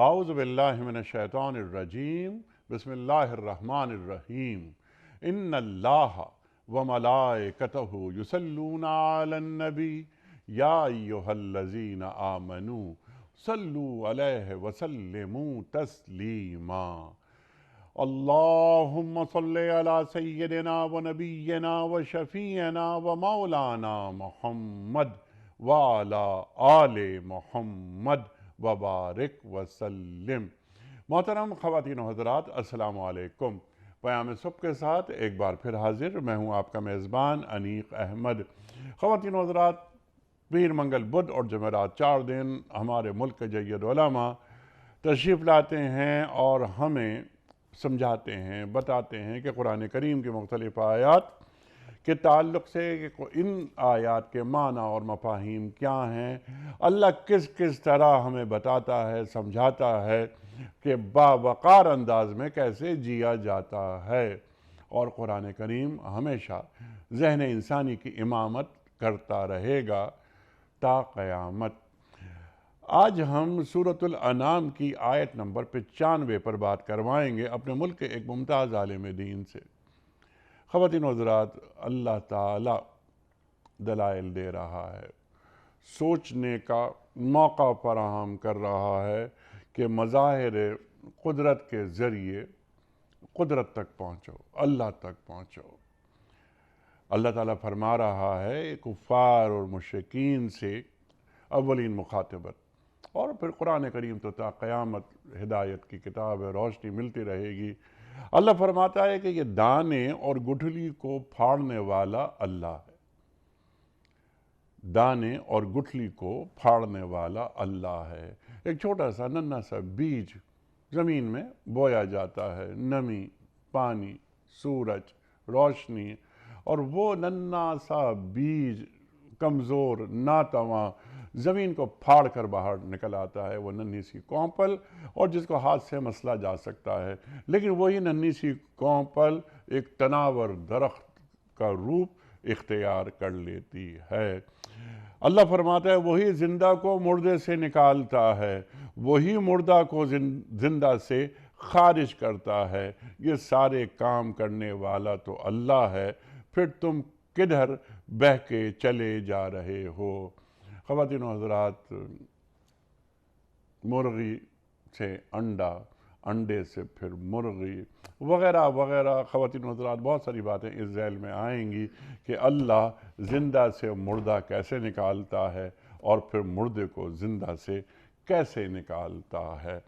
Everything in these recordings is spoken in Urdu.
اعوذ باللہ من الشیطان الرجیم بسم اللہ الرحمن الرحیم ان اللہ وملائکتہ یصلون علی النبی یا ایہا الذین آمنوا صلوا علیہ وسلموا تسلیما اللہم صلی علی سیدنا ونبینا وشفیعنا ومولانا محمد وعلی آل محمد وبارک وسلم۔ محترم خواتین و حضرات، السلام علیکم۔ پیام صبح کے ساتھ ایک بار پھر حاضر میں ہوں آپ کا میزبان انیق احمد۔ خواتین و حضرات، پیر منگل بدھ اور جمعرات 4 دن ہمارے ملک کے جید علماء تشریف لاتے ہیں اور ہمیں سمجھاتے ہیں، بتاتے ہیں کہ قرآن کریم کی مختلف آیات کے تعلق سے کہ ان آیات کے معنی اور مفاہیم کیا ہیں، اللہ کس کس طرح ہمیں بتاتا ہے، سمجھاتا ہے کہ باوقار انداز میں کیسے جیا جاتا ہے، اور قرآن کریم ہمیشہ ذہن انسانی کی امامت کرتا رہے گا تا قیامت۔ آج ہم سورۃ الانعام کی آیت نمبر 95 پر بات کروائیں گے اپنے ملک کے ایک ممتاز عالم دین سے۔ خواتین و حضرات، اللہ تعالی دلائل دے رہا ہے، سوچنے کا موقع فراہم کر رہا ہے کہ مظاہر قدرت کے ذریعے قدرت تک پہنچو، اللہ تک پہنچو۔ اللہ تعالیٰ فرما رہا ہے کفار اور مشرکین سے اولین مخاطبت، اور پھر قرآن کریم تو تا قیامت ہدایت کی کتاب ہے، روشنی ملتی رہے گی۔ اللہ فرماتا ہے کہ یہ دانے اور گٹھلی کو پھاڑنے والا اللہ ہے، دانے اور گٹھلی کو پھاڑنے والا اللہ ہے۔ ایک چھوٹا سا ننھا سا بیج زمین میں بویا جاتا ہے، نمی، پانی، سورج، روشنی، اور وہ ننھا سا بیج کمزور، ناتواں، زمین کو پھاڑ کر باہر نکل آتا ہے، وہ ننھی سی کونپل، اور جس کو ہاتھ سے مسلا جا سکتا ہے، لیکن وہی ننھی سی کونپل ایک تناور درخت کا روپ اختیار کر لیتی ہے۔ اللہ فرماتا ہے وہی زندہ کو مردے سے نکالتا ہے، وہی مردہ کو زندہ سے خارج کرتا ہے، یہ سارے کام کرنے والا تو اللہ ہے، پھر تم کدھر بہہ کے چلے جا رہے ہو۔ خواتین و حضرات، مرغی سے انڈا، انڈے سے پھر مرغی وغیرہ وغیرہ، خواتین و حضرات بہت ساری باتیں اس ذیل میں آئیں گی کہ اللہ زندہ سے مردہ کیسے نکالتا ہے اور پھر مردے کو زندہ سے کیسے نکالتا ہے۔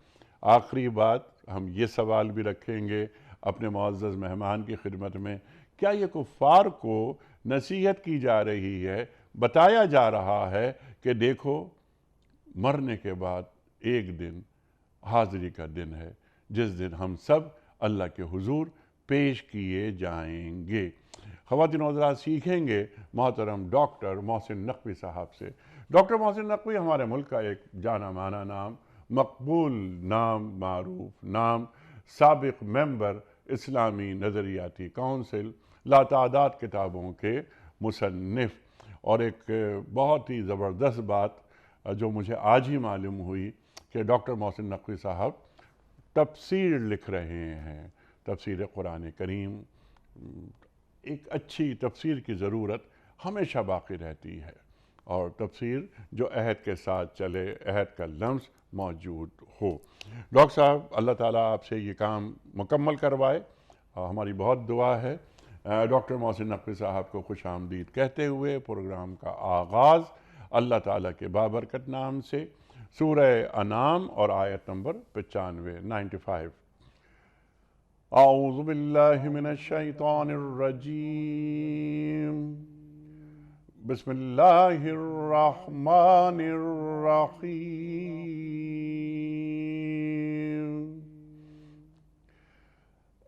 آخری بات ہم یہ سوال بھی رکھیں گے اپنے معزز مہمان کی خدمت میں، کیا یہ کفار کو نصیحت کی جا رہی ہے، بتایا جا رہا ہے کہ دیکھو مرنے کے بعد ایک دن حاضری کا دن ہے، جس دن ہم سب اللہ کے حضور پیش کیے جائیں گے۔ خواتین و حضرات، سیکھیں گے محترم ڈاکٹر محسن نقوی صاحب سے۔ ڈاکٹر محسن نقوی ہمارے ملک کا ایک جانا مانا نام، مقبول نام، معروف نام، سابق ممبر اسلامی نظریاتی کونسل، لاتعداد کتابوں کے مصنف، اور ایک بہت ہی زبردست بات جو مجھے آج ہی معلوم ہوئی کہ ڈاکٹر محسن نقوی صاحب تفسیر لکھ رہے ہیں، تفسیر قرآن کریم۔ ایک اچھی تفسیر کی ضرورت ہمیشہ باقی رہتی ہے، اور تفسیر جو عہد کے ساتھ چلے، عہد کا لمس موجود ہو۔ ڈاکٹر صاحب، اللہ تعالیٰ آپ سے یہ کام مکمل کروائے، ہماری بہت دعا ہے۔ ڈاکٹر محسن نقوی صاحب کو خوش آمدید کہتے ہوئے پروگرام کا آغاز اللہ تعالیٰ کے بابرکت نام سے، سورہ انعام اور آیت نمبر 95۔ اعوذ باللہ من الشیطان الرجیم، بسم اللہ الرحمن الرحیم۔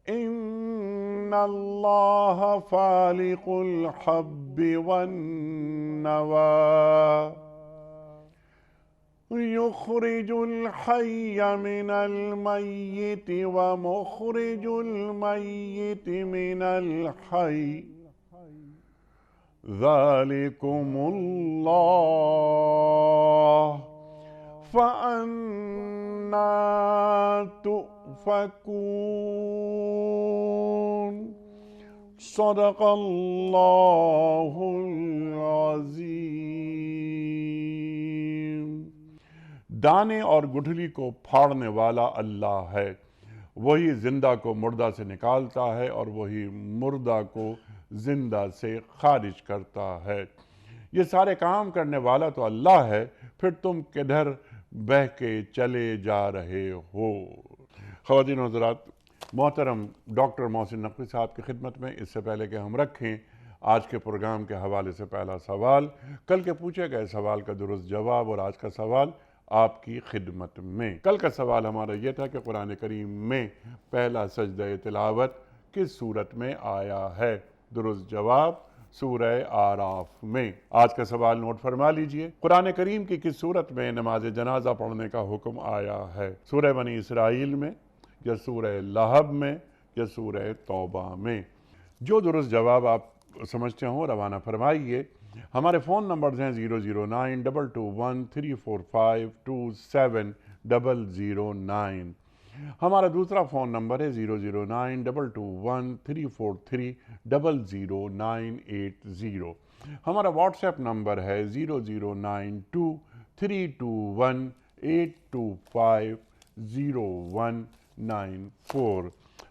ان اللہ فالق الحب والنوى يخرج الحي من الميت ومخرج الميت من الحي ذلكم الله فأنا تؤفكون صدق اللہ العظیم۔ دانے اور گٹھلی کو پھاڑنے والا اللہ ہے، وہی زندہ کو مردہ سے نکالتا ہے اور وہی مردہ کو زندہ سے خارج کرتا ہے۔ یہ سارے کام کرنے والا تو اللہ ہے، پھر تم کدھر بہہ کے چلے جا رہے ہو۔ خواتین و حضرات، محترم ڈاکٹر محسن نقوی صاحب کی خدمت میں اس سے پہلے کہ ہم رکھیں آج کے پروگرام کے حوالے سے پہلا سوال، کل کے پوچھے گئے سوال کا درست جواب اور آج کا سوال آپ کی خدمت میں۔ کل کا سوال ہمارا یہ تھا کہ قرآن کریم میں پہلا سجدہ تلاوت کس صورت میں آیا ہے؟ درست جواب سورہ آراف میں۔ آج کا سوال نوٹ فرما لیجئے، قرآن کریم کی کس صورت میں نماز جنازہ پڑھنے کا حکم آیا ہے؟ سورہ بنی اسرائیل میں یا سورہ لہب میں یا سورہ توبہ میں؟ جو درست جواب آپ سمجھتے ہوں روانہ فرمائیے۔ ہمارے فون نمبرز ہیں 00922143527 ہمارا دوسرا فون نمبر ہے 0092234300980۔ ہمارا واٹس ایپ نمبر ہے 0092321825094۔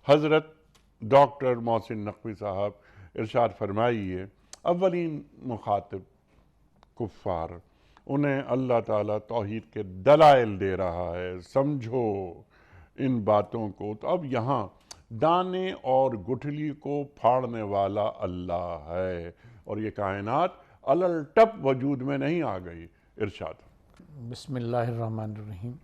حضرت ڈاکٹر محسن نقوی صاحب ارشاد فرمائیے، اولین مخاطب کفار، انہیں اللہ تعالیٰ توحید کے دلائل دے رہا ہے، سمجھو ان باتوں کو۔ تو اب یہاں دانے اور گٹھلی کو پھاڑنے والا اللہ ہے اور یہ کائنات الٹپ وجود میں نہیں آ گئی۔ ارشاد۔ بسم اللہ الرحمن الرحیم۔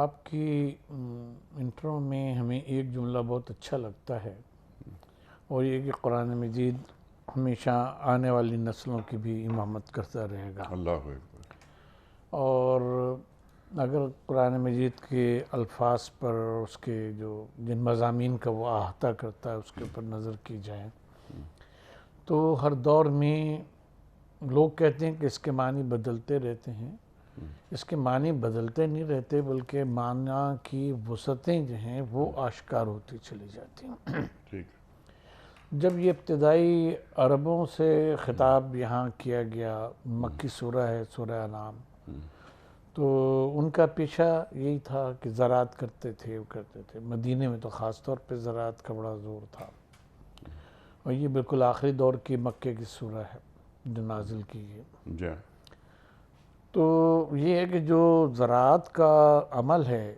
آپ کی انٹرو میں ہمیں ایک جملہ بہت اچھا لگتا ہے، اور یہ کہ قرآن مجید ہمیشہ آنے والی نسلوں کی بھی امامت کرتا رہے گا۔ اللہ اکبر۔ اور اگر قرآن مجید کے الفاظ پر اس کے جن مضامین کا وہ احاطہ کرتا ہے اس کے اوپر نظر کی جائے تو ہر دور میں لوگ کہتے ہیں کہ اس کے معنی بدلتے رہتے ہیں۔ اس کے معنی بدلتے نہیں رہتے، بلکہ معنی کی وسعتیں جو ہیں وہ آشکار ہوتی چلی جاتی ہیں۔ ٹھیک۔ جب یہ ابتدائی عربوں سے خطاب یہاں کیا گیا، مکی سورہ ہے سورہ انعام، تو ان کا پیشہ یہی تھا کہ زراعت کرتے تھے، مدینے میں تو خاص طور پہ زراعت کا بڑا زور تھا، اور یہ بالکل آخری دور کی مکے کی سورہ ہے جو نازل کی ہے۔ جی۔ تو یہ ہے کہ جو زراعت کا عمل ہے،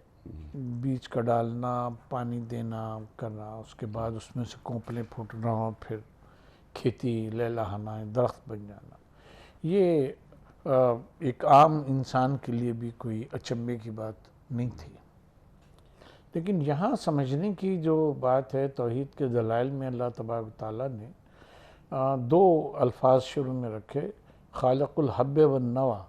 بیج کا ڈالنا، پانی دینا کرنا، اس کے بعد اس میں سے کونپلیں پھوٹنا، پھر کھیتی لہلہانا، درخت بن جانا، یہ ایک عام انسان کے لیے بھی کوئی اچنبھے کی بات نہیں تھی۔ لیکن یہاں سمجھنے کی جو بات ہے، توحید کے دلائل میں اللہ تبارک و تعالیٰ نے دو الفاظ شروع میں رکھے، خالق الحب والنوى،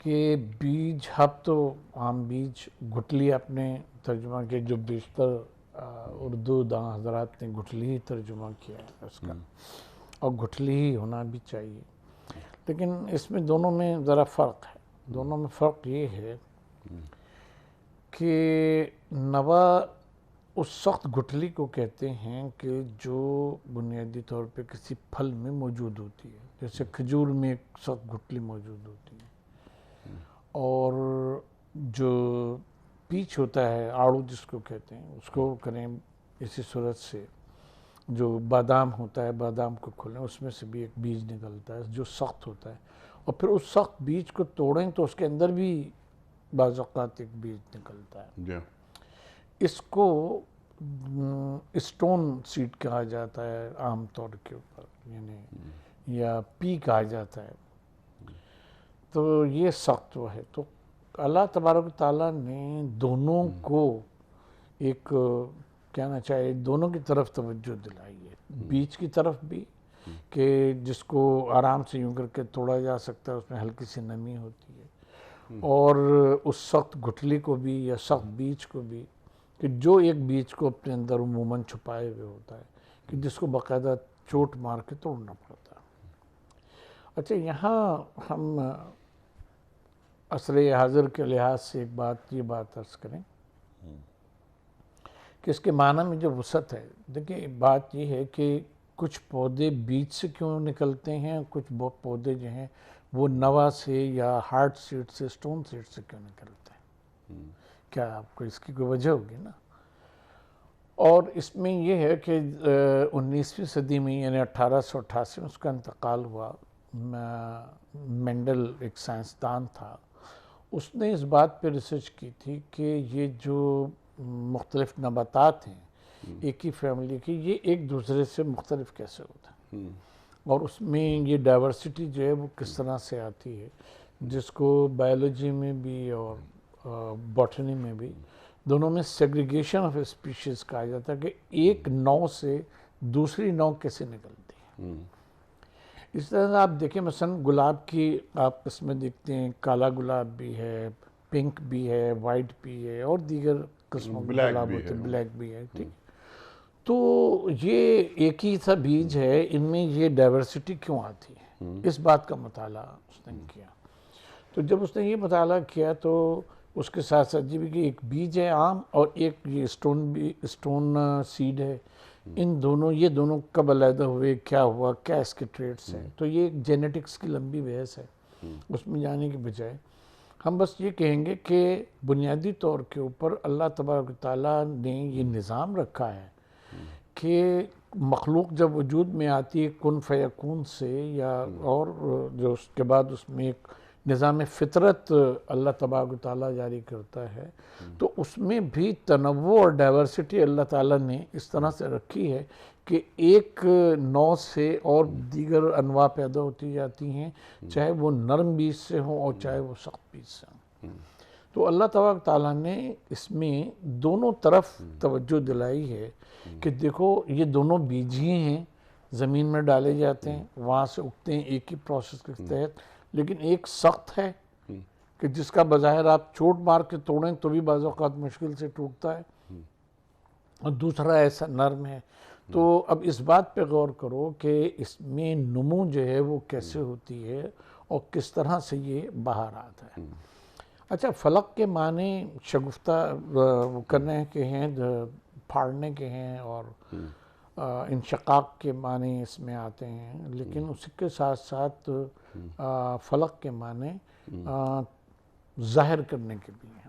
کہ بیج، حب تو عام بیج، گٹھلی آپ نے ترجمہ کیا، جو بیشتر اردو داں حضرات نے گٹھلی ہی ترجمہ کیا ہے اس کا، اور گٹھلی ہی ہونا بھی چاہیے۔ لیکن اس میں دونوں میں ذرا فرق ہے۔ دونوں میں فرق یہ ہے کہ نوا اس سخت گٹھلی کو کہتے ہیں کہ جو بنیادی طور پہ کسی پھل میں موجود ہوتی ہے، جیسے کھجور میں ایک سخت گٹھلی موجود ہوتی ہے، اور جو پیچ ہوتا ہے، آڑو جس کو کہتے ہیں، اس کو کریں اسی صورت سے، جو بادام ہوتا ہے، بادام کو کھولیں، اس میں سے بھی ایک بیج نکلتا ہے جو سخت ہوتا ہے، اور پھر اس سخت بیج کو توڑیں تو اس کے اندر بھی بعض اوقات ایک بیج نکلتا ہے۔ اس کو اسٹون سیڈ کہا جاتا ہے عام طور کے اوپر، یعنی یا پی کہا جاتا ہے۔ تو یہ سخت وہ ہے، تو اللہ تبارک و تعالیٰ نے دونوں کو ایک کہنا چاہیے، دونوں کی طرف توجہ دلائی ہے، بیچ کی طرف بھی کہ جس کو آرام سے یوں کر کے توڑا جا سکتا ہے، اس میں ہلکی سی نمی ہوتی ہے، اور اس سخت گٹھلی کو بھی یا سخت بیج کو بھی، کہ جو ایک بیج کو اپنے اندر عموماً چھپائے ہوئے ہوتا ہے، کہ جس کو باقاعدہ چوٹ مار کے توڑنا پڑتا ہے۔ اچھا، یہاں ہم عصر حاضر کے لحاظ سے ایک بات یہ بات عرض کریں کہ اس کے معنی میں جو وسعت ہے. دیکھیں بات یہ ہے کہ کچھ پودے بیج سے کیوں نکلتے ہیں, کچھ پودے جو ہیں وہ نوا سے یا ہارڈ سیڈ سے, سٹون سیڈ سے کیوں نکلتے ہیں. کیا آپ کو اس کی کوئی وجہ ہوگی نا. اور اس میں یہ ہے کہ 19ویں صدی میں یعنی 1888 میں اس کا انتقال ہوا. مینڈل ایک سائنسدان تھا, اس نے اس بات پہ ریسرچ کی تھی کہ یہ جو مختلف نباتات ہیں ایک ہی فیملی کی, یہ ایک دوسرے سے مختلف کیسے ہوتے ہیں, اور اس میں یہ ڈائیورسٹی جو ہے وہ کس طرح سے آتی ہے, جس کو بائیولوجی میں بھی اور باٹنی میں بھی دونوں میں سیگریگیشن آف اسپیشیز کہا جاتا ہے کہ ایک نو سے دوسری نو کیسے نکلتی ہے. اس طرح سے آپ دیکھیں مثلا گلاب کی آپ اس میں دیکھتے ہیں کالا گلاب بھی ہے, پنک بھی ہے, وائٹ بھی ہے, اور دیگر قسموں کے گلاب ہوتے ہیں, بلیک بھی ہے. ٹھیک, تو یہ ایک ہی سا بیج ہے, ان میں یہ ڈائیورسٹی کیوں آتی ہے, اس بات کا مطالعہ اس نے کیا. تو جب اس نے یہ مطالعہ کیا تو اس کے ساتھ ساتھ یہ بھی کہ ایک بیج ہے عام اور ایک یہ اسٹون سیڈ ہے, یہ دونوں کب علیحدہ ہوئے, کیا ہوا, کیا اس کے ٹریٹس ہیں. تو یہ ایک جینیٹکس کی لمبی بحث ہے, اس میں جانے کے بجائے ہم بس یہ کہیں گے کہ بنیادی طور کے اوپر اللہ تبارک و تعالیٰ نے یہ نظام رکھا ہے کہ مخلوق جب وجود میں آتی ہے کن فیکون سے, یا اور جو اس کے بعد اس میں ایک نظام فطرت اللہ تبارک و تعالیٰ جاری کرتا ہے, تو اس میں بھی تنوع اور ڈائیورسٹی اللہ تعالیٰ نے اس طرح سے رکھی ہے کہ ایک نو سے اور دیگر انواع پیدا ہوتی جاتی ہیں, چاہے وہ نرم بیج سے ہوں اور چاہے وہ سخت بیج سے ہوں. تو اللہ تبارک تعالیٰ نے اس میں دونوں طرف توجہ دلائی ہے کہ دیکھو یہ دونوں بیج ہی ہیں, زمین میں ڈالے جاتے ہیں, وہاں سے اگتے ہیں ایک ہی پروسیس کے تحت, لیکن ایک سخت ہے کہ جس کا بظاہر آپ چوٹ مار کے توڑیں تو بھی بعض اوقات مشکل سے ٹوٹتا ہے, اور دوسرا ایسا نرم ہے. تو اب اس بات پہ غور کرو کہ اس میں نمو جو ہے وہ کیسے ہوتی ہے اور کس طرح سے یہ باہر آتا ہے. اچھا, فلق کے معنی شگفتہ کرنے کے ہیں, پھاڑنے کے ہیں, اور انشقاق کے معنی اس میں آتے ہیں, لیکن اس کے ساتھ ساتھ فلق کے معنی ظاہر کرنے کے بھی ہیں.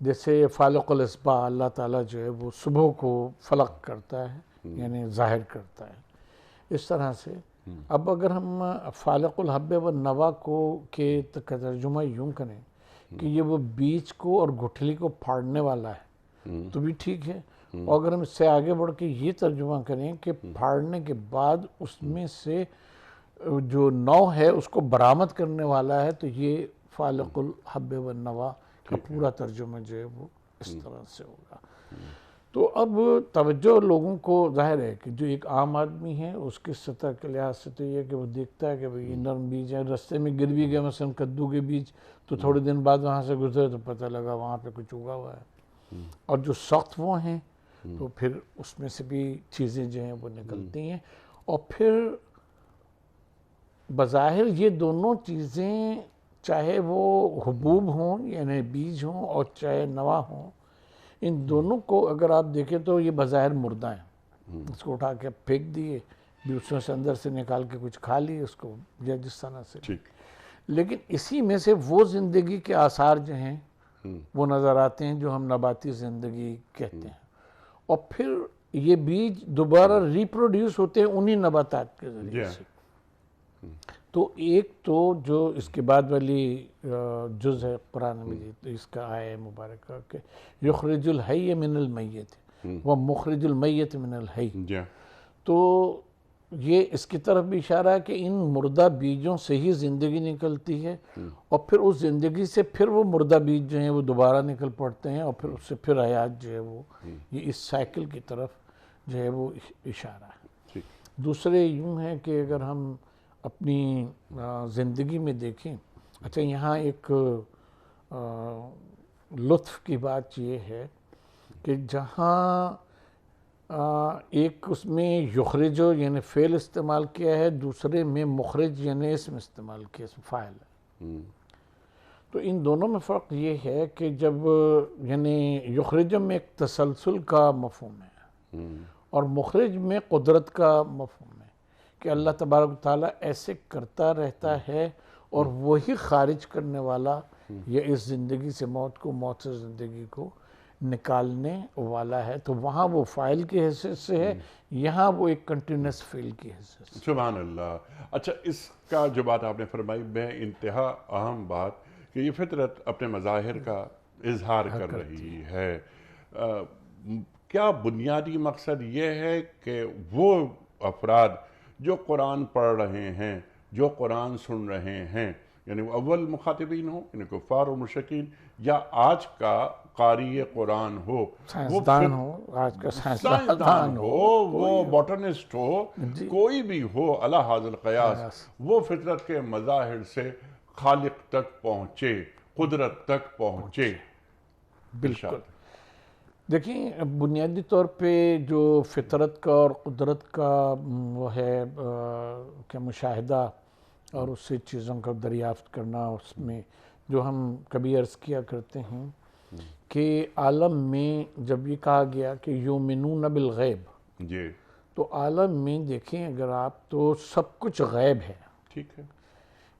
جیسے فالق الاصباح, اللہ تعالیٰ جو ہے وہ صبح کو فلق کرتا ہے, یعنی ظاہر کرتا ہے. اس طرح سے اب اگر ہم فالق الحب والنوا کو کے ترجمہ یوں کریں کہ یہ وہ بیج کو اور گٹھلی کو پھاڑنے والا ہے تو بھی ٹھیک ہے, اور اگر ہم اس سے آگے بڑھ کے یہ ترجمہ کریں کہ پھاڑنے کے بعد اس میں سے جو نو ہے اس کو برآمد کرنے والا ہے, تو یہ فالق الحب والنوا کا پورا ترجمہ جو ہے وہ اس طرح سے ہوگا. تو اب توجہ لوگوں کو ظاہر ہے کہ جو ایک عام آدمی ہے اس کی سطح کے لحاظ سے تو یہ ہے کہ وہ دیکھتا ہے کہ یہ نرم بیج ہے, رستے میں گر بھی گیا مثلا کدو کے بیج, تو تھوڑے دن بعد وہاں سے گزرے تو پتہ لگا وہاں پہ کچھ اگا ہوا ہے. اور جو سخت وہ ہیں تو پھر اس میں سے بھی چیزیں جو ہیں وہ نکلتی ہیں, اور پھر بظاہر یہ دونوں چیزیں چاہے وہ حبوب ہوں یعنی بیج ہوں اور چاہے نوا ہوں, ان دونوں کو اگر آپ دیکھیں تو یہ بظاہر مردہ ہیں. اس کو اٹھا کے پھینک دیے, دوسروں سے اندر سے نکال کے کچھ کھا لیے اس کو, یا جس طرح سے, لیکن اسی میں سے وہ زندگی کے آثار جو ہیں وہ نظر آتے ہیں جو ہم نباتی زندگی کہتے ہیں, اور پھر یہ بیج دوبارہ ریپروڈیوس ہوتے ہیں انہی نباتات کے ذریعے سے. تو ایک تو جو اس کے بعد والی جز ہے قرآن مجید, اس کا آیہ مبارکہ کہ یخرج الحی من المیت و مخرج المیت من الحی, تو یہ اس کی طرف بھی اشارہ ہے کہ ان مردہ بیجوں سے ہی زندگی نکلتی ہے, اور پھر اس زندگی سے پھر وہ مردہ بیج جو ہیں وہ دوبارہ نکل پڑتے ہیں, اور پھر اس سے پھر حیات جو ہے وہ یہ اس سائیکل کی طرف جو ہے وہ اشارہ ہے. دوسرے یوں ہے کہ اگر ہم اپنی زندگی میں دیکھیں, اچھا یہاں ایک لطف کی بات یہ ہے کہ جہاں ایک اس میں یخرجو یعنی فعل استعمال کیا ہے, دوسرے میں مخرج یعنی اسم استعمال کیا, اسم فاعل ہے. تو ان دونوں میں فرق یہ ہے کہ جب یعنی یخرج میں ایک تسلسل کا مفہوم ہے اور مخرج میں قدرت کا مفہوم ہے کہ اللہ تبارک و تعالیٰ ایسے کرتا رہتا ہے اور وہی خارج کرنے والا یہ اس زندگی سے موت کو، موت سے زندگی کو نکالنے والا ہے. تو وہاں وہ فاعل کی حیثیت سے ہے، یہاں وہ ایک کنٹینیوس فعل کی حیثیت سے. سبحان اللہ. اچھا، اس کا جو بات آپ نے فرمائی بے انتہا اہم بات کہ یہ فطرت اپنے مظاہر کا اظہار کر رہی ہے. کیا بنیادی مقصد یہ ہے کہ وہ افراد جو قرآن پڑھ رہے ہیں، جو قرآن سن رہے ہیں، یعنی وہ اول مخاطبین ہوں، یعنی کفار و مشرکین، یا آج کا قاری قرآن ہو، سائنسدان ہو، آج کا سائنسدان ہو، وہ باٹنسٹ ہو، کوئی بھی ہو اعلیٰ حاضر القیاس، وہ فطرت کے مظاہر سے خالق تک پہنچے، قدرت تک پہنچے. بالکل. دیکھیں بنیادی طور پہ جو فطرت کا اور قدرت کا وہ ہے کہ مشاہدہ اور اس سے چیزوں کا دریافت کرنا، اس میں جو ہم کبھی عرض کیا کرتے ہیں کہ عالم میں جب یہ کہا گیا کہ یؤمنون بالغیب، جی تو عالم میں دیکھیں اگر آپ تو سب کچھ غیب ہے. ٹھیک ہے.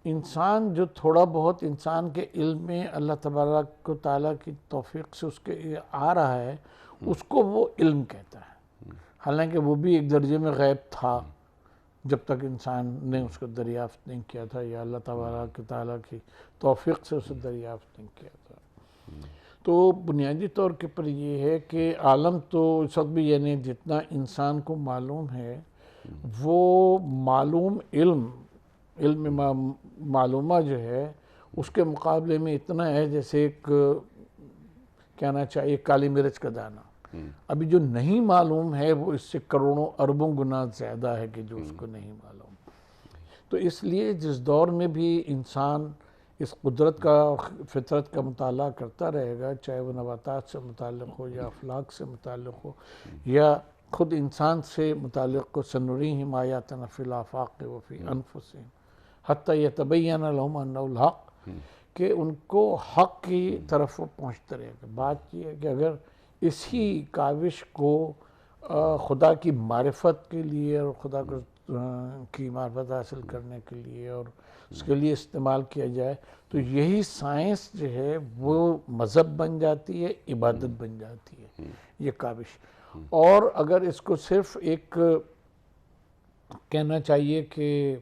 انسان جو تھوڑا بہت انسان کے علم میں اللہ تبارک و تعالیٰ کی توفیق سے اس کے آ رہا ہے، اس کو وہ علم کہتا ہے. حالانکہ وہ بھی ایک درجے میں غیب تھا جب تک انسان نے اس کو دریافت نہیں کیا تھا یا اللہ تبارک و تعالیٰ کی توفیق سے اسے دریافت نہیں کیا تھا. تو بنیادی طور کے پر یہ ہے کہ عالم تو اس وقت بھی یعنی جتنا انسان کو معلوم ہے وہ معلوم علم معلومہ جو ہے اس کے مقابلے میں اتنا ہے جیسے ایک کہنا چاہیے کالی مرچ کا دانہ. ابھی جو نہیں معلوم ہے وہ اس سے کروڑوں اربوں گنا زیادہ ہے کہ جو اس کو نہیں معلوم. تو اس لیے جس دور میں بھی انسان اس قدرت کا فطرت کا مطالعہ کرتا رہے گا، چاہے وہ نباتات سے متعلق ہو یا افلاک سے متعلق ہو یا خود انسان سے متعلق ہو، سنریہم آیاتنا فی الآفاق وفی انفسہم حتی یتبین لہم انہ الحق، کہ ان کو حق کی طرف وہ پہنچتے رہے گا. بات یہ ہے کہ اگر اسی کاوش کو خدا کی معرفت کے لیے اور خدا کی معرفت حاصل کرنے کے لیے اور اس کے لیے استعمال کیا جائے تو یہی سائنس جو ہے وہ مذہب بن جاتی ہے، عبادت بن جاتی ہے یہ کاوش. اور اگر اس کو صرف ایک کہنا چاہیے کہ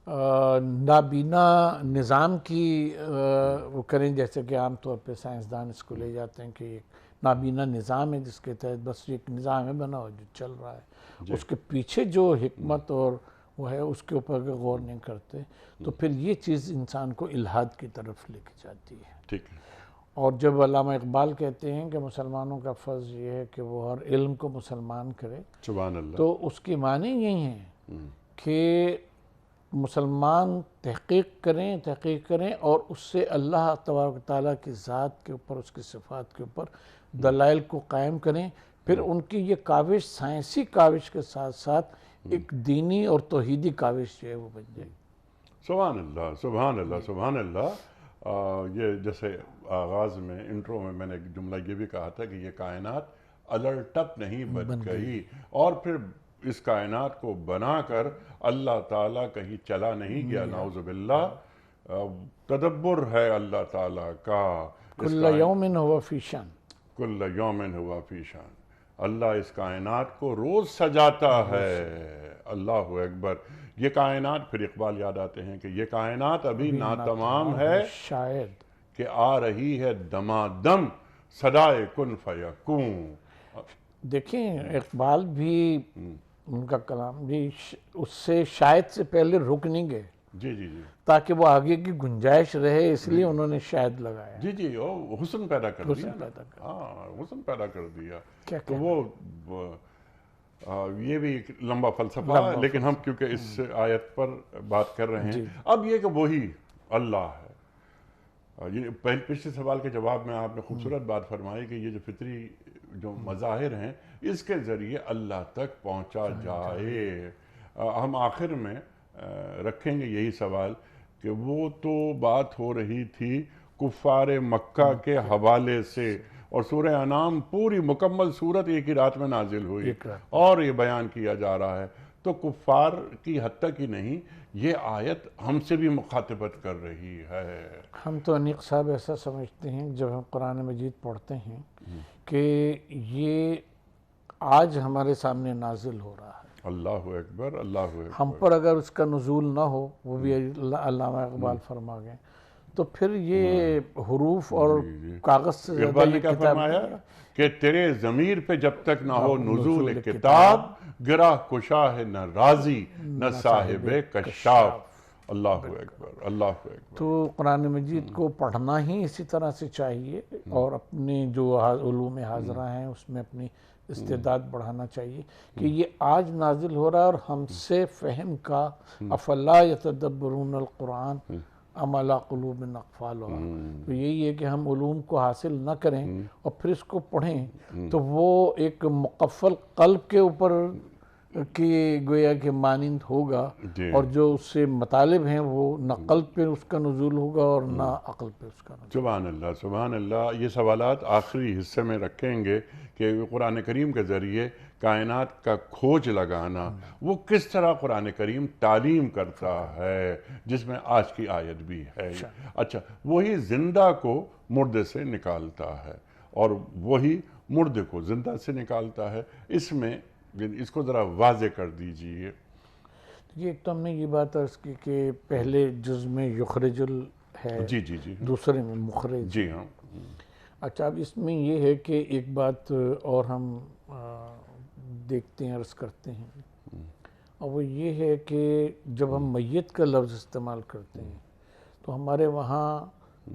نابینا نظام کی وہ کریں، جیسے کہ عام طور پہ سائنسدان اس کو لے جاتے ہیں کہ ایک نابینا نظام ہے جس کے تحت بس ایک نظام ہے بنا ہوا جو چل رہا ہے، اس کے پیچھے جو حکمت اور وہ ہے اس کے اوپر غور نہیں کرتے، تو پھر یہ چیز انسان کو الحاد کی طرف لے کے جاتی ہے. ٹھیک ہے. اور جب علامہ اقبال کہتے ہیں کہ مسلمانوں کا فرض یہ ہے کہ وہ ہر علم کو مسلمان کرے، سبحان اللہ. تو اس کے معنی یہی ہیں کہ مسلمان تحقیق کریں اور اس سے اللہ تبارک و تعالیٰ کی ذات کے اوپر، اس کی صفات کے اوپر دلائل کو قائم کریں. پھر ان کی یہ کاوش سائنسی کاوش کے ساتھ ساتھ ایک دینی اور توحیدی کاوش جو ہے وہ بن جائے. سبحان اللہ، سبحان اللہ، سبحان اللہ. یہ جیسے آغاز میں انٹرو میں نے ایک جملہ یہ بھی کہا تھا کہ یہ کائنات الرٹپ نہیں بن گئی، اور پھر اس کائنات کو بنا کر اللہ تعالیٰ کہیں چلا نہیں گیا، نعوذ باللہ. تدبر ہے اللہ تعالیٰ کا. کل یوم ہوا فی شان. کل یوم ہوا فی شان. اللہ اس کائنات کو روز سجاتا ہے. اللہ اکبر. یہ کائنات، پھر اقبال یاد آتے ہیں کہ یہ کائنات ابھی ناتمام ہے، شاید کہ آ رہی ہے دمادم صدائے کن فیکون. دیکھیں اقبال بھی ان کا کلام بھی اس سے شاید سے پہلے رک نہیں گئے. جی جی جی. تاکہ وہ آگے کی گنجائش رہے، اس لیے انہوں نے شاید لگایا. جی جی. حسن پیدا کر دیا. ہاں، حسن پیدا کر دیا. تو وہ یہ بھی ایک لمبا فلسفہ ہے، لیکن ہم کیونکہ اس آیت پر بات کر رہے ہیں. اب یہ کہ وہی اللہ ہے. یہ پچھلے سوال کے جواب میں آپ نے خوبصورت بات فرمائی کہ یہ جو فطری جو مظاہر ہیں اس کے ذریعے اللہ تک پہنچا جائے. ہم آخر میں رکھیں گے یہی سوال کہ وہ تو بات ہو رہی تھی کفار مکہ کے حوالے سے، اور سورہ انعام پوری مکمل صورت ایک ہی رات میں نازل ہوئی، ایک رات اور یہ بیان کیا جا رہا ہے۔ تو کفار کی حد تک ہی نہیں، یہ آیت ہم سے بھی مخاطبت کر رہی ہے۔ ہم تو انیق صاحب ایسا سمجھتے ہیں جب ہم قرآن مجید پڑھتے ہیں کہ یہ آج ہمارے سامنے نازل ہو رہا ہے، اللہ اکبر، اللہ ہم اکبر۔ پر اگر اس کا نزول نہ ہو، وہ بھی علامہ اقبال فرما گئے، تو پھر یہ حروف اور کاغذ سے زیادہ اقبال نے یہ کیا کتاب فرمایا کہ تیرے ضمیر پہ جب تک نہ ہو نزول نزول کتاب، گرہ کشا ہے نہ رازی نہ صاحب کشاف۔ اللہ اکبر، اللہ اکبر۔ تو قرآن مجید کو پڑھنا ہی اسی طرح سے چاہیے، اور اپنے جو علوم حاضرہ ہیں اس میں اپنی استعداد بڑھانا چاہیے کہ یہ آج نازل ہو رہا ہے، اور ہم سے فہم کا افلا یتدبرون القرآن ام علی قلوب اقفالها، تو یہی ہے کہ ہم علوم کو حاصل نہ کریں اور پھر اس کو پڑھیں تو وہ ایک مقفل قلب کے اوپر کی گویا کہ مانند ہوگا، جی۔ اور جو اس سے مطالب ہیں وہ نہ قلب پہ اس کا نزول ہوگا اور نہ عقل پہ اس کا نزول۔ سبحان اللہ، سبحان اللہ۔ یہ سوالات آخری حصے میں رکھیں گے کہ قرآن کریم کے ذریعے کائنات کا کھوج لگانا، وہ کس طرح قرآن کریم تعلیم کرتا ہے، جس میں آج کی آیت بھی ہے۔ اچھا، وہی زندہ کو مردے سے نکالتا ہے، اور وہی مردے کو زندہ سے نکالتا ہے۔ اس میں اس کو ذرا واضح کر دیجئے۔ ایک تو ہم نے یہ بات عرض کی کہ پہلے جز میں یخرج ہے، جی جی جی دوسرے میں مخرج۔ جی ہاں۔ اچھا، اب اس میں یہ ہے کہ ایک بات اور ہم دیکھتے ہیں، عرض کرتے ہیں، اور وہ یہ ہے کہ جب ہم میت کا لفظ استعمال کرتے ہیں تو ہمارے وہاں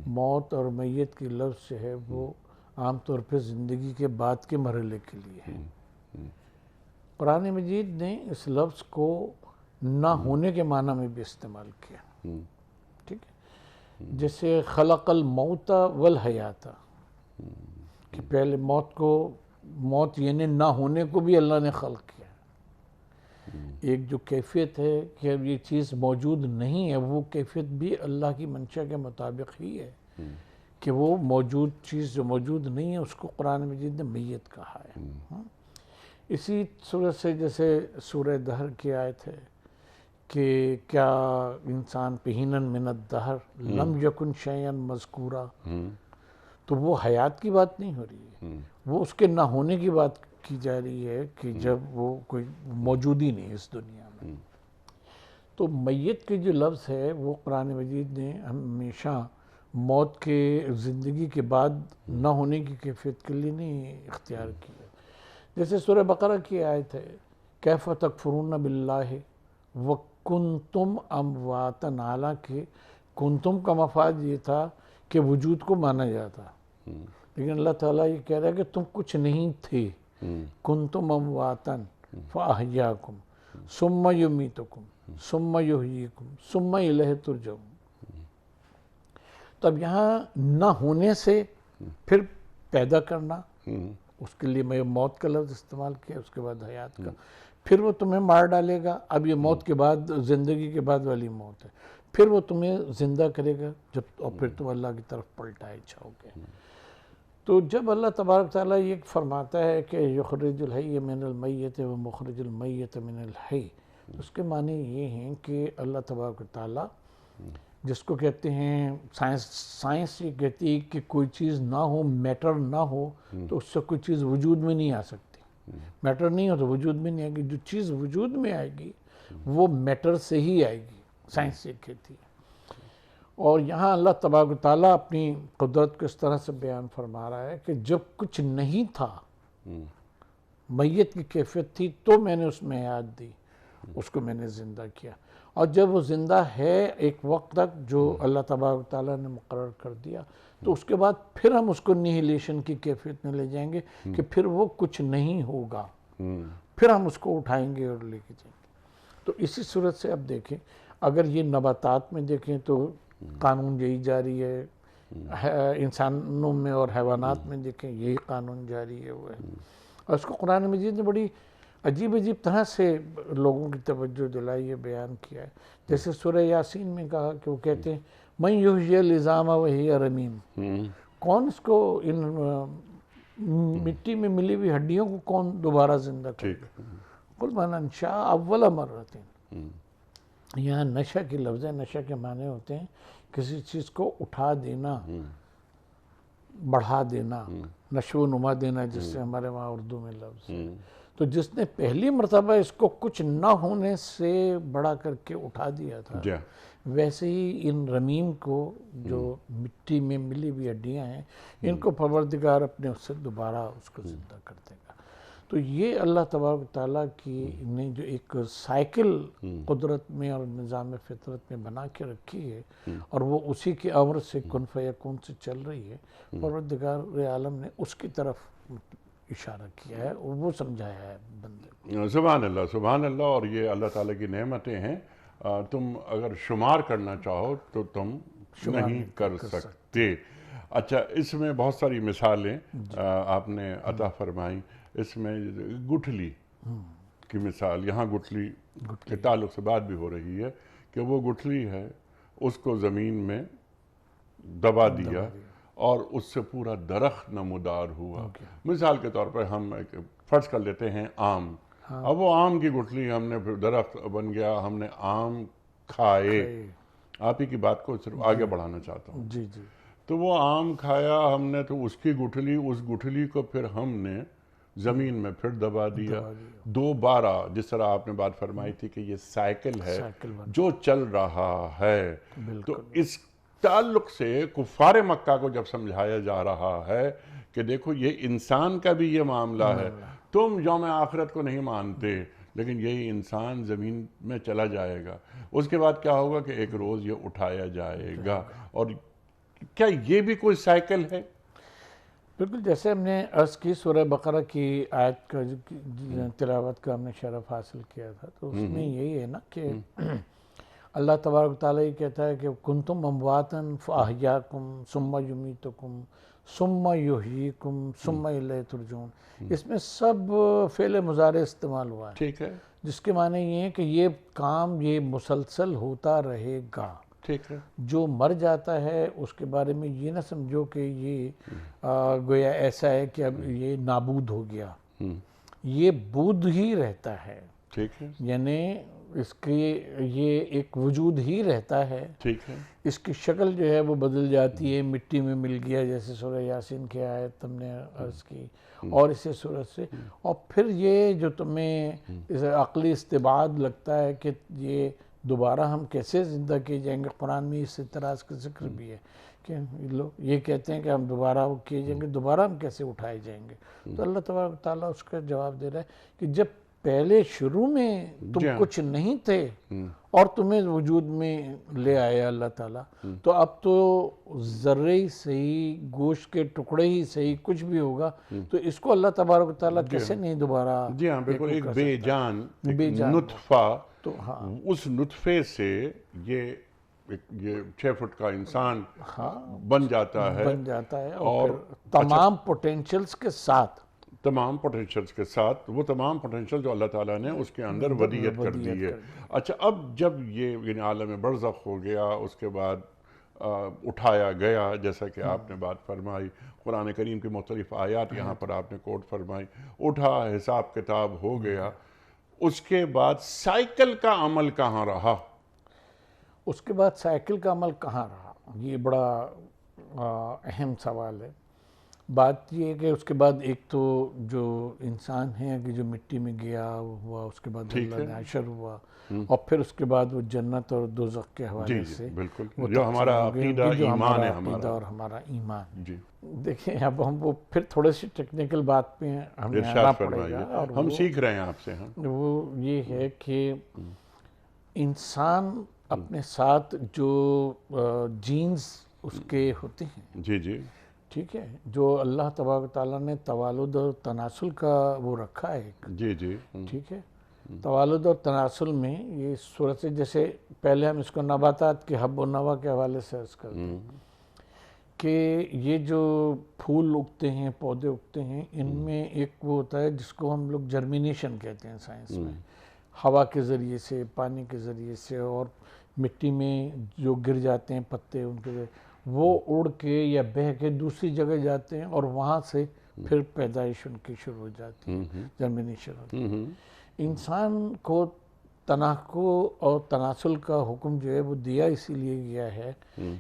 موت اور میت کی لفظ جو ہے وہ عام طور پہ زندگی کے بعد کے مرحلے کے لیے ہے۔ قرآن مجید نے اس لفظ کو نہ ہونے کے معنی میں بھی استعمال کیا، ٹھیک ہے، جیسے خلق الموت والحیات، کہ پہلے موت یعنی نہ ہونے کو بھی اللہ نے خلق کیا۔ ایک جو کیفیت ہے کہ اب یہ چیز موجود نہیں ہے، وہ کیفیت بھی اللہ کی منشا کے مطابق ہی ہے کہ وہ موجود چیز جو موجود نہیں ہے اس کو قرآن مجید نے میت کہا ہے۔ اسی صورت سے جیسے سورہ دہر کی آیت ہے کہ کیا انسان پہینن من الدہر لم یکن شیئا مذکورا، تو وہ حیات کی بات نہیں ہو رہی ہے، وہ اس کے نہ ہونے کی بات کی جا رہی ہے کہ جب وہ کوئی موجود ہی نہیں اس دنیا میں۔ تو میت کے جو لفظ ہے وہ قرآن مجید نے ہمیشہ موت کے زندگی کے بعد نہ ہونے کی کیفیت کے لیے نہیں اختیار کیا۔ جیسے سورہ بقرہ کی آیت ہے کیف تکفرون باللہ وکنتم امواتا، حالانکہ کنتم کا مفاد یہ تھا کہ وجود کو مانا جاتا، لیکن اللہ تعالیٰ یہ کہہ رہا ہے کہ تم کچھ نہیں تھے، کنتم امواتا فاحیاکم ثم یمیتکم ثم یحییکم ثم الیہ ترجعون۔ تو اب یہاں نہ ہونے سے پھر پیدا کرنا، اس کے لیے میں موت کا لفظ استعمال کیا، اس کے بعد حیات کا، پھر وہ تمہیں مار ڈالے گا، اب یہ موت کے بعد زندگی کے بعد والی موت ہے، پھر وہ تمہیں زندہ کرے گا اور پھر تم اللہ کی طرف پلٹائے جاؤ گے۔ تو جب اللہ تبارک تعالیٰ یہ فرماتا ہے کہ یخرج الحی من المیت و مخرج المیت من الحی، اس کے معنی یہ ہیں کہ اللہ تبارک تعالیٰ، جس کو کہتے ہیں سائنس یہ کہتی ہے کہ کوئی چیز نہ ہو، میٹر نہ ہو تو اس سے کوئی چیز وجود میں نہیں آ سکتی، میٹر نہیں ہو تو وجود میں نہیں آئے گی، جو چیز وجود میں آئے گی وہ میٹر سے ہی آئے گی، سائنس یہ کہتی ہے۔ اور یہاں اللہ تبارک و تعالیٰ اپنی قدرت کو اس طرح سے بیان فرما رہا ہے کہ جب کچھ نہیں تھا، میت کی کیفیت تھی، تو میں نے اس میں حیات دی، اس کو میں نے زندہ کیا، اور جب وہ زندہ ہے ایک وقت تک جو اللہ تبارک و تعالیٰ نے مقرر کر دیا، تو اس کے بعد پھر ہم اس کو نیہیلیشن کی کیفیت میں لے جائیں گے کہ پھر وہ کچھ نہیں ہوگا، پھر ہم اس کو اٹھائیں گے اور لے کے جائیں گے۔ تو اسی صورت سے اب دیکھیں، اگر یہ نباتات میں دیکھیں تو قانون یہی جاری ہے، انسانوں میں اور حیوانات میں دیکھیں یہی قانون جاری ہے، وہ ہے، اور اس کو قرآن مجید نے بڑی عجیب عجیب طرح سے لوگوں کی توجہ دلائی ہے، بیان کیا ہے. جیسے سورہ یاسین میں کہا کہ وہ کہتے ہیں من یحیی العظام وہی رمیم، کون اس کو ان مٹی میں ملی ہوئی ہڈیوں کو کون دوبارہ زندہ کرے گا. قل من انشاء اول مرۃ. یہاں نشہ کی لفظ ہے، نشہ کے معنی ہوتے ہیں کسی چیز کو اٹھا دینا، بڑھا دینا، نشو و نما دینا، جس سے ہمارے وہاں اردو میں لفظ ہے. تو جس نے پہلی مرتبہ اس کو کچھ نہ ہونے سے بڑا کر کے اٹھا دیا تھا، ویسے ہی ان رمیم کو جو مٹی میں ملی ہوئی ہڈیاں ہیں، ان کو پروردگار اپنے اس سے دوبارہ اس کو زندہ کر دے گا. تو یہ اللہ تبارک تعالیٰ کی نے جو ایک سائیکل قدرت میں اور نظام فطرت میں بنا کے رکھی ہے، اور وہ اسی کے امر سے کن فیکون سے چل رہی ہے، پروردگار عالم نے اس کی طرف اشارہ کیا ہے، وہ سمجھایا ہے بندے کو. سبحان اللہ، سبحان اللہ. اور یہ اللہ تعالیٰ کی نعمتیں ہیں، تم اگر شمار کرنا چاہو تو تم نہیں کر سکتے. اچھا، اس میں بہت ساری مثالیں آپ نے عطا فرمائیں. اس میں گٹھلی کی مثال، یہاں گٹھلی کے تعلق سے بات بھی ہو رہی ہے کہ وہ گٹھلی ہے، اس کو زمین میں دبا دیا اور اس سے پورا درخت نمودار ہوا. مثال کے طور پر ہم فرض کر لیتے ہیں آم. اب وہ آم کی گٹھلی ہم نے پھر درخت بن گیا، ہم نے آم کھائے. آپ ہی کی بات کو صرف آگے بڑھانا چاہتا ہوں. جی جی. تو وہ آم کھایا ہم نے، تو اس کی گٹھلی، اس گٹھلی کو پھر ہم نے زمین میں پھر دبا دیا دوبارہ. جس طرح آپ نے بات فرمائی تھی کہ یہ سائیکل ہے جو چل رہا ہے. تو اس تعلق سے کفار مکہ کو جب سمجھایا جا رہا ہے کہ دیکھو یہ انسان کا بھی یہ معاملہ ہے، تم یوم آخرت کو نہیں مانتے، لیکن یہی انسان زمین میں چلا جائے گا، اس کے بعد کیا ہوگا کہ ایک روز یہ اٹھایا جائے گا. اور کیا یہ بھی کوئی سائیکل ہے؟ بالکل. جیسے ہم نے عرض کی سورہ بقرہ کی آیت کا تلاوت کا ہم نے شرف حاصل کیا تھا، تو اس میں یہی ہے نا کہ اللہ تبارک تعالیٰ یہ کہتا ہے کہ کنتم امواتا فاحیاکم ثم یمیتکم ثم یحییکم ثم الیہ ترجعون. اس میں سب فعل مضارع استعمال ہوا ہے، ٹھیک ہے، جس کے معنی یہ ہے کہ یہ کام یہ مسلسل ہوتا رہے گا. ٹھیک ہے. جو مر جاتا ہے اس کے بارے میں یہ نہ سمجھو کہ یہ گویا ایسا ہے کہ اب یہ نابود ہو گیا. یہ بود ہی رہتا ہے، ٹھیک ہے، یعنی اس کی یہ ایک وجود ہی رہتا ہے. ٹھیک ہے. اس کی شکل جو ہے وہ بدل جاتی ہے، مٹی میں مل گیا جیسے سورہ یاسین کی آیت تم نے عرض کی، اور اسی صورت سے. اور پھر یہ جو تمہیں اس عقلی استبعاد لگتا ہے کہ یہ دوبارہ ہم کیسے زندہ کیے جائیں گے، قرآن میں اس اعتراض کا ذکر بھی ہے کہ لوگ یہ کہتے ہیں کہ ہم دوبارہ وہ کیے جائیں گے، دوبارہ ہم کیسے اٹھائے جائیں گے. تو اللہ تبارک تعالیٰ اس کا جواب دے رہا ہے کہ جب پہلے شروع میں تم کچھ نہیں تھے اور تمہیں وجود میں لے آیا اللہ تعالیٰ، تو اب تو ذرے ہی صحیح، گوشت کے ٹکڑے ہی صحیح، کچھ بھی ہوگا تو اس کو اللہ تبارک تعالیٰ کیسے نہیں دوبارہ. جی ہاں، بالکل. ایک بے جان نطفہ، تو اس نطفے سے یہ 6 فٹ کا انسان بن جاتا ہے اور تمام پوٹینشلز کے ساتھ، تمام پوٹینشلز کے ساتھ، وہ تمام پوٹینشل جو اللہ تعالیٰ نے اس کے اندر ودیت کر دی ہے. اچھا، اب جب یہ یعنی عالم برزخ ہو گیا، اس کے بعد اٹھایا گیا، جیسا کہ آپ نے بات فرمائی، قرآن کریم کی مختلف آیات یہاں پر آپ نے کوٹ فرمائی، اٹھا، حساب کتاب ہو گیا. اس کے بعد سائیکل کا عمل کہاں رہا؟ اس کے بعد سائیکل کا عمل کہاں رہا، یہ بڑا اہم سوال ہے. بات یہ ہے کہ اس کے بعد ایک تو جو انسان ہے کہ جو مٹی میں گیا ہوا، اس کے بعد اللہ نے حشر ہوا، اور پھر اس کے بعد وہ جنت اور دوزخ کے حوالے سے بالکل جو ہمارا عقیدہ ایمان ہے، اور ہمارا ایمان. جی دیکھیں، اب ہم وہ پھر تھوڑے سی ٹیکنیکل بات پہ ہمیں آنا پڑے گا، اور ہم سیکھ رہے ہیں آپ سے. وہ یہ ہے کہ انسان اپنے ساتھ جو جینز اس کے ہوتے ہیں، جی جی، ٹھیک ہے، جو اللہ تبارک تعالیٰ نے توالد اور تناسل کا وہ رکھا ہے، جی جی، ٹھیک ہے. توالد اور تناسل میں یہ صورت سے، جیسے پہلے ہم اس کو نباتات کے حب و نوا کے حوالے سے عرض کرتے ہیں کہ یہ جو پھول اگتے ہیں، پودے اگتے ہیں، ان میں ایک وہ ہوتا ہے جس کو ہم لوگ جرمینیشن کہتے ہیں سائنس میں، ہوا کے ذریعے سے، پانی کے ذریعے سے، اور مٹی میں جو گر جاتے ہیں پتے ان کے وہ اڑ کے یا بہہ کے دوسری جگہ جاتے ہیں اور وہاں سے پھر پیدائش ان کی شروع ہو جاتی ہے، جرمینیشن ہوتی ہے۔ انسان کو تناقض اور تناسل کا حکم جو ہے وہ دیا اسی لیے گیا ہے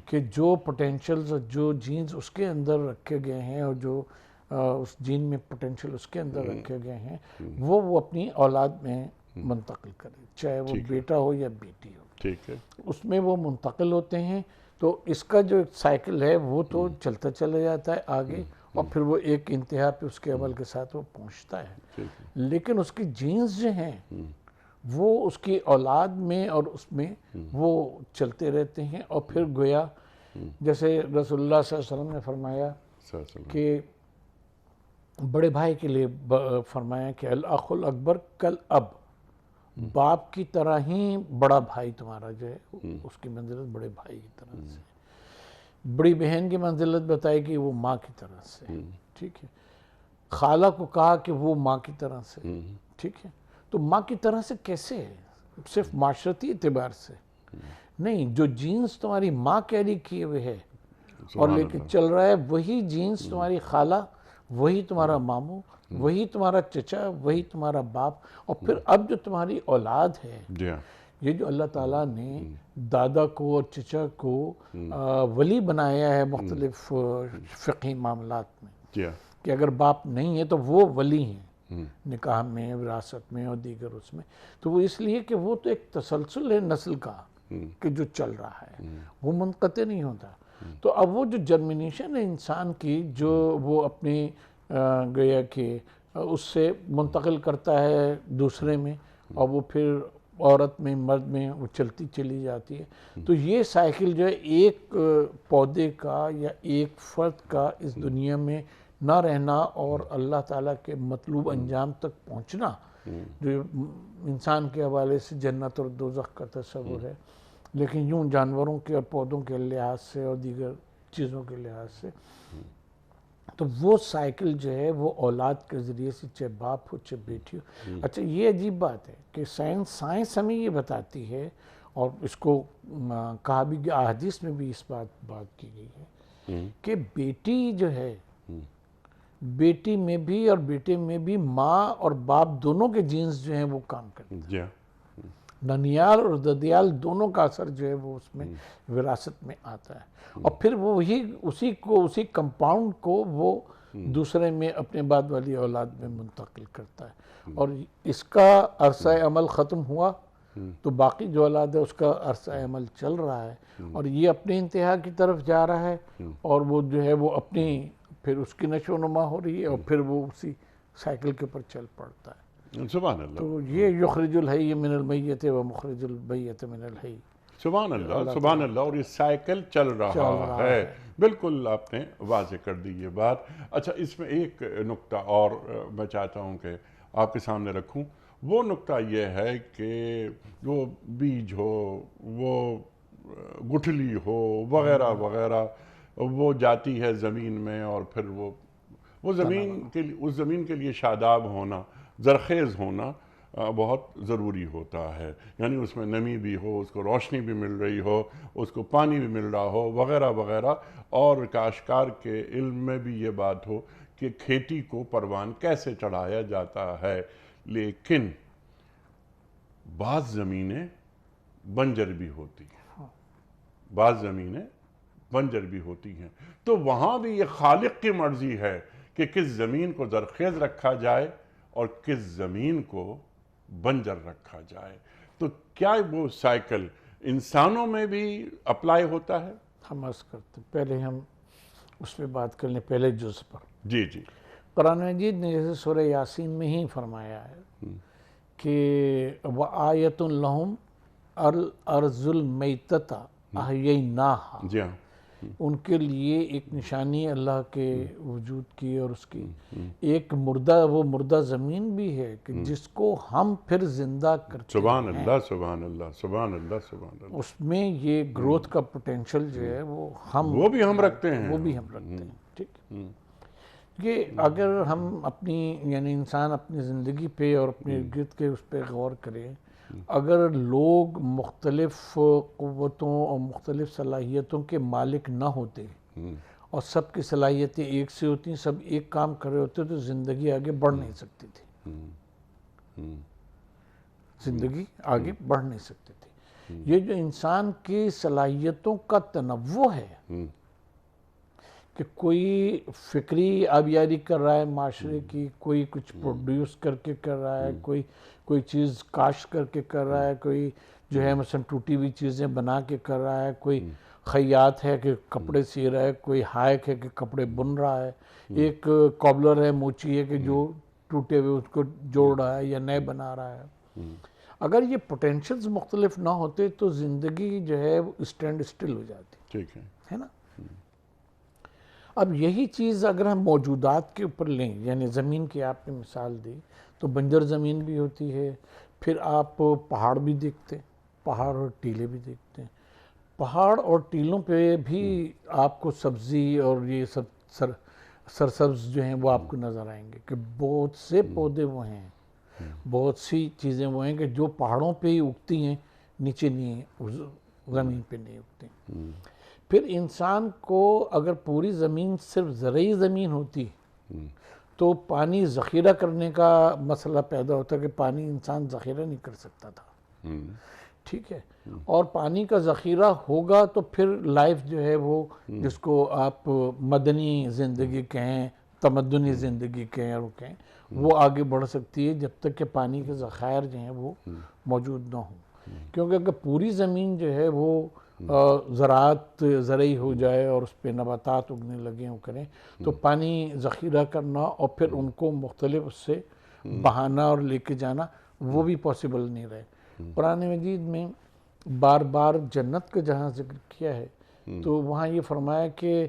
کہ جو پوٹینشلز اور جو جینز اس کے اندر رکھے گئے ہیں اور جو اس جین میں پوٹینشل اس کے اندر رکھے گئے ہیں وہ اپنی اولاد میں منتقل کرے، چاہے وہ بیٹا ہو یا بیٹی ہو، ٹھیک ہے، اس میں وہ منتقل ہوتے ہیں۔ تو اس کا جو ایک سائیکل ہے وہ تو چلتا چلا جاتا ہے آگے، اور پھر وہ ایک انتہا پہ اس کے عمل کے ساتھ وہ پہنچتا ہے، لیکن اس کی جینز جو ہیں وہ اس کی اولاد میں اور اس میں وہ چلتے رہتے ہیں، اور پھر گویا جیسے رسول اللہ صلی اللہ علیہ وسلم نے فرمایا کہ بڑے بھائی کے لیے فرمایا کہ الاخ الاکبر کل اب، باپ کی طرح ہی بڑا بھائی تمہارا جو ہے اس کی منزلت بڑے بھائی کی طرح سے، بڑی بہن کی منزلت بتائی کہ وہ ماں کی طرح سے، ٹھیک ہے، خالہ کو کہا کہ وہ ماں کی طرح سے، ٹھیک ہے۔ تو ماں کی طرح سے کیسے ہے؟ صرف معاشرتی اعتبار سے نہیں، جو جینز تمہاری ماں کیری کیے ہوئے ہے اور لے کے چل رہا ہے، وہی جینز تمہاری خالہ، وہی تمہارا ماموں، وہی تمہارا چچا، وہی تمہارا باپ، اور پھر اب جو تمہاری اولاد ہے، یہ جو اللہ تعالیٰ نے دادا کو اور چچا کو ولی بنایا ہے مختلف فقہی معاملات میں، کہ اگر باپ نہیں ہے تو وہ ولی ہیں نکاح میں، وراثت میں اور دیگر اس میں، تو وہ اس لیے کہ وہ تو ایک تسلسل ہے نسل کا کہ جو چل رہا ہے، وہ منقطع نہیں ہوتا۔ تو اب وہ جو جرمینیشن ہے انسان کی، جو وہ اپنی گویا کہ اس سے منتقل کرتا ہے دوسرے میں، اور وہ پھر عورت میں، مرد میں وہ چلتی چلی جاتی ہے، تو یہ سائیکل جو ہے ایک پودے کا یا ایک فرد کا اس دنیا میں نہ رہنا اور اللہ تعالیٰ کے مطلوب انجام تک پہنچنا، جو انسان کے حوالے سے جنت اور دوزخ کا تصور ہے، لیکن یوں جانوروں کے اور پودوں کے لحاظ سے اور دیگر چیزوں کے لحاظ سے، تو وہ سائیکل جو ہے وہ اولاد کے ذریعے سے، چاہے باپ ہو چاہے بیٹی ہو۔ اچھا، یہ عجیب بات ہے کہ سائنس ہمیں یہ بتاتی ہے، اور اس کو کہا بھی گیا، احادیث میں بھی اس بات کی گئی ہے کہ بیٹی جو ہے، بیٹی میں بھی اور بیٹے میں بھی ماں اور باپ دونوں کے جینز جو ہیں وہ کام کرتے ہیں، ننیال اور ددیال دونوں کا اثر جو ہے وہ اس میں وراثت میں آتا ہے، اور پھر وہ اسی کمپاؤنڈ کو وہ دوسرے میں اپنے بعد والی اولاد میں منتقل کرتا ہے، اور اس کا عرصہ عمل ختم ہوا تو باقی جو اولاد ہے اس کا عرصہ عمل چل رہا ہے، اور یہ اپنی انتہا کی طرف جا رہا ہے، اور وہ جو ہے وہ اپنی پھر اس کی نشو و نما ہو رہی ہے، اور پھر وہ اسی سائیکل کے اوپر چل پڑتا ہے۔ سبحان اللہ، تو یہ یخرج الحی من المیت و مخرج المیت من الحی، سبحان اللہ، سبحان اللہ، اور یہ سائیکل چل رہا ہے، بالکل آپ نے واضح کر دی یہ بات۔ اچھا، اس میں ایک نقطہ اور میں چاہتا ہوں کہ آپ کے سامنے رکھوں، وہ نقطہ یہ ہے کہ وہ بیج ہو، وہ گٹھلی ہو وغیرہ وغیرہ، وہ جاتی ہے زمین میں، اور پھر وہ زمین کے لیے شاداب ہونا، زرخیز ہونا بہت ضروری ہوتا ہے، یعنی اس میں نمی بھی ہو، اس کو روشنی بھی مل رہی ہو، اس کو پانی بھی مل رہا ہو وغیرہ وغیرہ، اور کاشتکار کے علم میں بھی یہ بات ہو کہ کھیتی کو پروان کیسے چڑھایا جاتا ہے۔ لیکن بعض زمینیں بنجر بھی ہوتی ہیں، بعض زمینیں بنجر بھی ہوتی ہیں، تو وہاں بھی یہ خالق کی مرضی ہے کہ کس زمین کو زرخیز رکھا جائے اور کس زمین کو بنجر رکھا جائے۔ تو کیا وہ سائیکل انسانوں میں بھی اپلائی ہوتا ہے؟ ہم عرض کرتے ہیں، پہلے ہم اس پہ بات کر لیں، پہلے جز پر۔ جی جی، قرآن مجید نے جیسے سورہ یاسین میں ہی فرمایا ہے کہ وَآیَةٌ لَهُمْ الْأَرْضُ الْمَيْتَةَ أَحْيَيْنَاهَا، جی ہاں، ان کے لیے ایک نشانی اللہ کے وجود کی اور اس کی ایک وہ مردہ زمین بھی ہے کہ جس کو ہم پھر زندہ کرتے سبحان ہیں. اللہ سبحان اللہ سبحان اللہ سبحان اللہ. اس میں یہ گروتھ کا پوٹینشل جو ہے وہ بھی ہم رکھتے ہیں. وہ بھی ہم رکھتے ہیں. ٹھیک. کہ اگر ہم اپنی یعنی انسان اپنی زندگی پہ اور اپنے ارد گرد کے اس پہ غور کرے، اگر لوگ مختلف قوتوں اور مختلف صلاحیتوں کے مالک نہ ہوتے اور سب کی صلاحیتیں ایک سے ہوتی، سب ایک کام کر رہے ہوتے، تو زندگی آگے بڑھ نہیں سکتی تھی. زندگی آگے بڑھ نہیں سکتی تھی. یہ جو انسان کی صلاحیتوں کا تنوع ہے کہ کوئی فکری آبیاری کر رہا ہے معاشرے کی، کوئی کچھ پروڈیوس کر کے کر رہا ہے، کوئی چیز کاشت کر کے کر رہا ہے، کوئی جو ہے مثلا ٹوٹی ہوئی چیزیں بنا کے کر رہا ہے، کوئی خیاط ہے کہ کپڑے سی رہا ہے، کوئی ہائک ہے کہ کپڑے بن رہا ہے، ایک کوبلر ہے موچی ہے کہ جو ٹوٹے ہوئے اس کو جوڑ رہا ہے یا نئے بنا رہا ہے. اگر یہ پوٹینشلز مختلف نہ ہوتے تو زندگی جو ہے وہ اسٹینڈ اسٹل ہو جاتی. ٹھیک ہے نا. اب یہی چیز اگر ہم موجودات کے اوپر لیں، یعنی زمین کی آپ نے مثال دی، تو بنجر زمین بھی ہوتی ہے، پھر آپ پہاڑ بھی دیکھتے ہیں، پہاڑ اور ٹیلے بھی دیکھتے ہیں. پہاڑ اور ٹیلوں پہ بھی آپ کو سبزی اور یہ سب سرسبز جو ہیں وہ آپ کو نظر آئیں گے کہ بہت سے پودے وہ ہیں، بہت سی چیزیں وہ ہیں کہ جو پہاڑوں پہ ہی اگتی ہیں، نیچے نہیں زمین پہ نہیں اگتی. پھر انسان کو اگر پوری زمین صرف زرعی زمین ہوتی تو پانی ذخیرہ کرنے کا مسئلہ پیدا ہوتا کہ پانی انسان ذخیرہ نہیں کر سکتا تھا. ٹھیک ہے. اور پانی کا ذخیرہ ہوگا تو پھر لائف جو ہے وہ جس کو آپ مدنی زندگی کہیں، تمدنی زندگی کہیں اور کہیں، وہ آگے بڑھ سکتی ہے جب تک کہ پانی کے ذخائر جو ہیں وہ موجود نہ ہوں. کیونکہ اگر پوری زمین جو ہے وہ زراعت زرعی ہو جائے اور اس پہ نباتات اگنے لگے ہوں کریں تو پانی ذخیرہ کرنا اور پھر ان کو مختلف اس سے بہانا اور لے کے جانا وہ بھی پاسبل نہیں رہے. قرآن مجید میں بار بار جنت کا جہاں ذکر کیا ہے تو وہاں یہ فرمایا کہ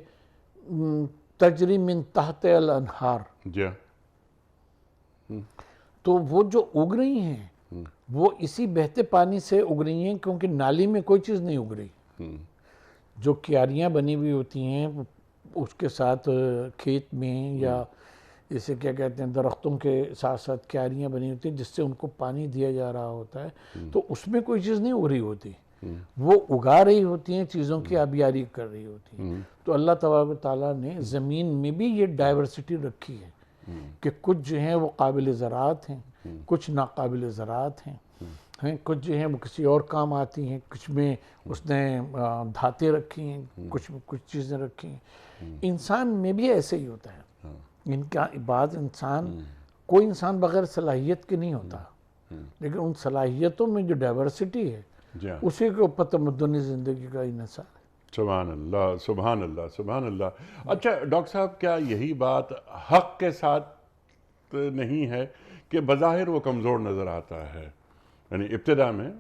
تجری من تحت الانہار، تو وہ جو اگ رہی ہیں وہ اسی بہتے پانی سے اگ رہی ہیں کیونکہ نالی میں کوئی چیز نہیں اگ رہی. جو کیاریاں بنی ہوئی ہوتی ہیں اس کے ساتھ کھیت میں یا اسے کیا کہتے ہیں درختوں کے ساتھ ساتھ کیاریاں بنی ہوتی ہیں جس سے ان کو پانی دیا جا رہا ہوتا ہے، تو اس میں کوئی چیز نہیں اگ رہی ہوتی، وہ اگا رہی ہوتی ہیں، چیزوں کی آبیاری کر رہی ہوتی ہیں. تو اللہ تبارک و تعالیٰ نے زمین میں بھی یہ ڈائیورسٹی رکھی ہے کہ کچھ جو ہیں وہ قابل زراعت ہیں، کچھ ناقابل زراعت ہیں، کچھ جو ہیں وہ کسی اور کام آتی ہیں، کچھ میں اس نے دھاتیں رکھی ہیں، کچھ چیزیں رکھی ہیں. انسان میں بھی ایسے ہی ہوتا ہے. ان کا بعض انسان کوئی انسان بغیر صلاحیت کے نہیں ہوتا، لیکن ان صلاحیتوں میں جو ڈائیورسٹی ہے اسی کے اوپر تمدنی زندگی کا انحصار ہے. سبحان اللہ سبحان اللہ سبحان اللہ. اچھا ڈاکٹر صاحب، کیا یہی بات حق کے ساتھ نہیں ہے کہ بظاہر وہ کمزور نظر آتا ہے، یعنی ابتدا میں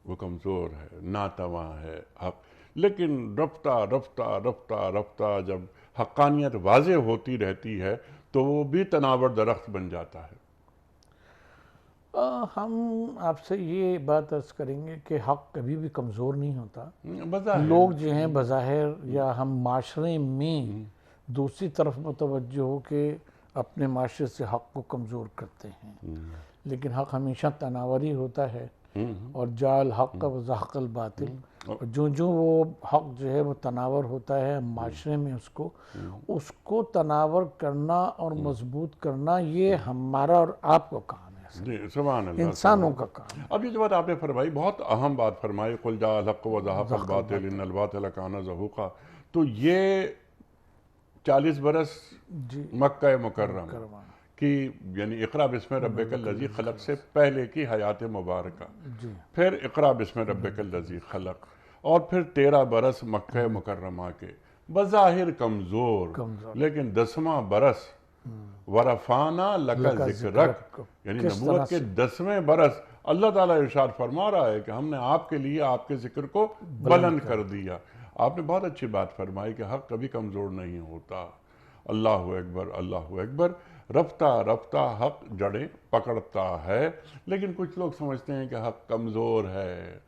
وہ کمزور ہے، ناتواں ہے حق، لیکن رفتہ رفتہ رفتہ رفتہ جب حقانیت واضح ہوتی رہتی ہے تو وہ بھی تناور درخت بن جاتا ہے؟ ہم آپ سے یہ بات عرض کریں گے کہ حق کبھی بھی کمزور نہیں ہوتا. بظاہر لوگ جو ہیں بظاہر یا ہم معاشرے میں دوسری طرف متوجہ ہو کے اپنے معاشرے سے حق کو کمزور کرتے ہیں، لیکن حق ہمیشہ تناوری ہوتا ہے. اور جال حق کا وزحق الباطل، جو وہ حق جو ہے وہ تناور ہوتا ہے معاشرے میں، اس کو تناور کرنا اور مضبوط کرنا یہ ہمارا اور آپ کا کام ہے. جی سبحان اللہ، انسانوں کا کام ہے. اب یہ جو بات آپ نے فرمائی بہت اہم بات فرمائی، قل جاء الحق وزحق الباطل ان الباطل کان زہوقا. تو یہ 40 برس مکہ مکرمہ کی یعنی اقرا بسم ربک الذی خلق سے پہلے کی حیات مبارکہ، پھر اقرا بسم ربک الذی خلق، اور پھر 13 برس مکہ مکرمہ کے بظاہر کمزور، لیکن 10واں برس ورفعنا لک ذکرک، یعنی نبوت کے 10ویں برس اللہ تعالیٰ ارشاد فرما رہا ہے کہ ہم نے آپ کے لیے آپ کے ذکر کو بلند کر دیا. آپ نے بہت اچھی بات فرمائی کہ حق کبھی کمزور نہیں ہوتا. اللہ اکبر، اللہ اکبر. رفتہ رفتہ حق جڑیں پکڑتا ہے. لیکن کچھ لوگ سمجھتے ہیں کہ حق کمزور ہے.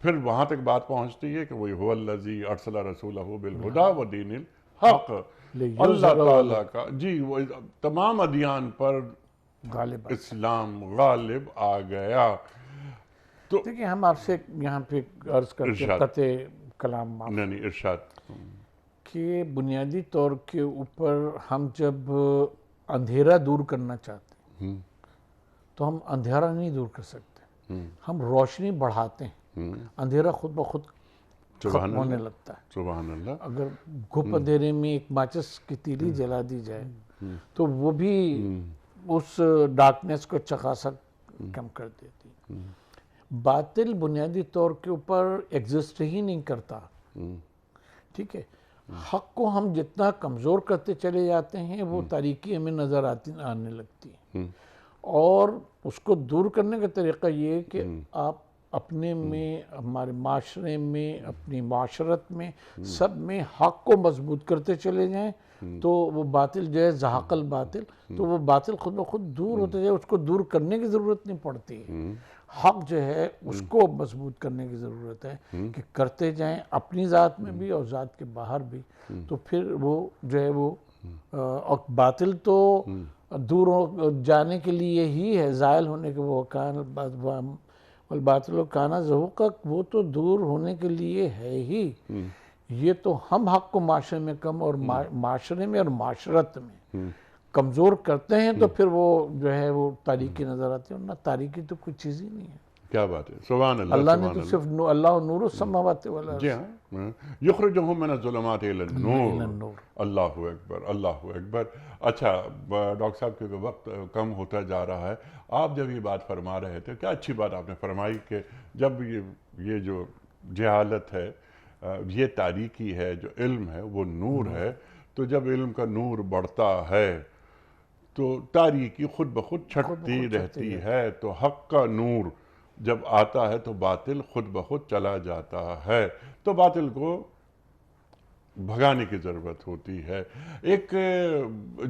پھر وہاں تک بات پہنچتی ہے کہ وہی هو الذی ارسل رسولہ بالہدی ودین الحق. اللہ تعالیٰ کا جی وہ تمام ادیان پر غالب اسلام غالب آ گیا. تو دیکھیں ہم آپ سے یہاں پہ عرض کرتے ہیں قطع کلام معاف نہیں ارشاد کہ بنیادی طور کے اوپر ہم جب اندھیرا دور کرنا چاہتے ہیں تو ہم اندھیرا نہیں دور کر سکتے، ہم روشنی بڑھاتے ہیں، اندھیرا خود بخود ختم ہونے لگتا ہے. سبحان اللہ. اگر گھپ اندھیرے میں ایک ماچس کی تیلی جلا دی جائے تو وہ بھی اس ڈارکنیس کو چخاصا کم کر دیتی. باطل بنیادی طور کے اوپر ایگزسٹ ہی نہیں کرتا. ٹھیک ہے، حق کو ہم جتنا کمزور کرتے چلے جاتے ہیں وہ تاریکی ہمیں نظر آنے لگتی ہے. اور اس کو دور کرنے کا طریقہ یہ ہے کہ آپ اپنے میں، ہمارے معاشرے میں، اپنی معاشرت میں، سب میں حق کو مضبوط کرتے چلے جائیں تو وہ باطل جو ہے زحق الباطل، تو وہ باطل خود بخود دور ہوتے جائے. اس کو دور کرنے کی ضرورت نہیں پڑتی ہے. حق جو ہے اس کو مضبوط کرنے کی ضرورت ہے کہ کرتے جائیں اپنی ذات میں بھی اور ذات کے باہر بھی. تو پھر وہ جو ہے وہ باطل تو دور جانے کے لیے ہی ہے، زائل ہونے کے وہ الباطل کانا زہوقا، وہ تو دور ہونے کے لیے ہے ہی. یہ تو ہم حق کو معاشرے میں کم اور معاشرے میں اور معاشرت میں کمزور کرتے ہیں تو پھر وہ جو ہے وہ تاریکی نظر آتی ہے. ورنہ تاریکی تو کوئی چیز ہی نہیں ہے. کیا بات ہے. سبحان اللہ. اللہ نے تو صرف اللہ نور السماوات والارض. جی ہاں، یخرجہم من الظلمات الی النور. اللہ اکبر، اللہ اکبر. اچھا ڈاکٹر صاحب کیونکہ وقت کم ہوتا جا رہا ہے، آپ جب یہ بات فرما رہے تھے کیا اچھی بات آپ نے فرمائی کہ جب یہ جو جہالت ہے، یہ تاریکی ہے، جو علم ہے وہ نور ہے. تو جب علم کا نور بڑھتا ہے تو تاریکی خود بخود چھٹتی رہتی ہے. تو حق کا نور جب آتا ہے تو باطل خود بخود چلا جاتا ہے. تو باطل کو بھگانے کی ضرورت ہوتی ہے. ایک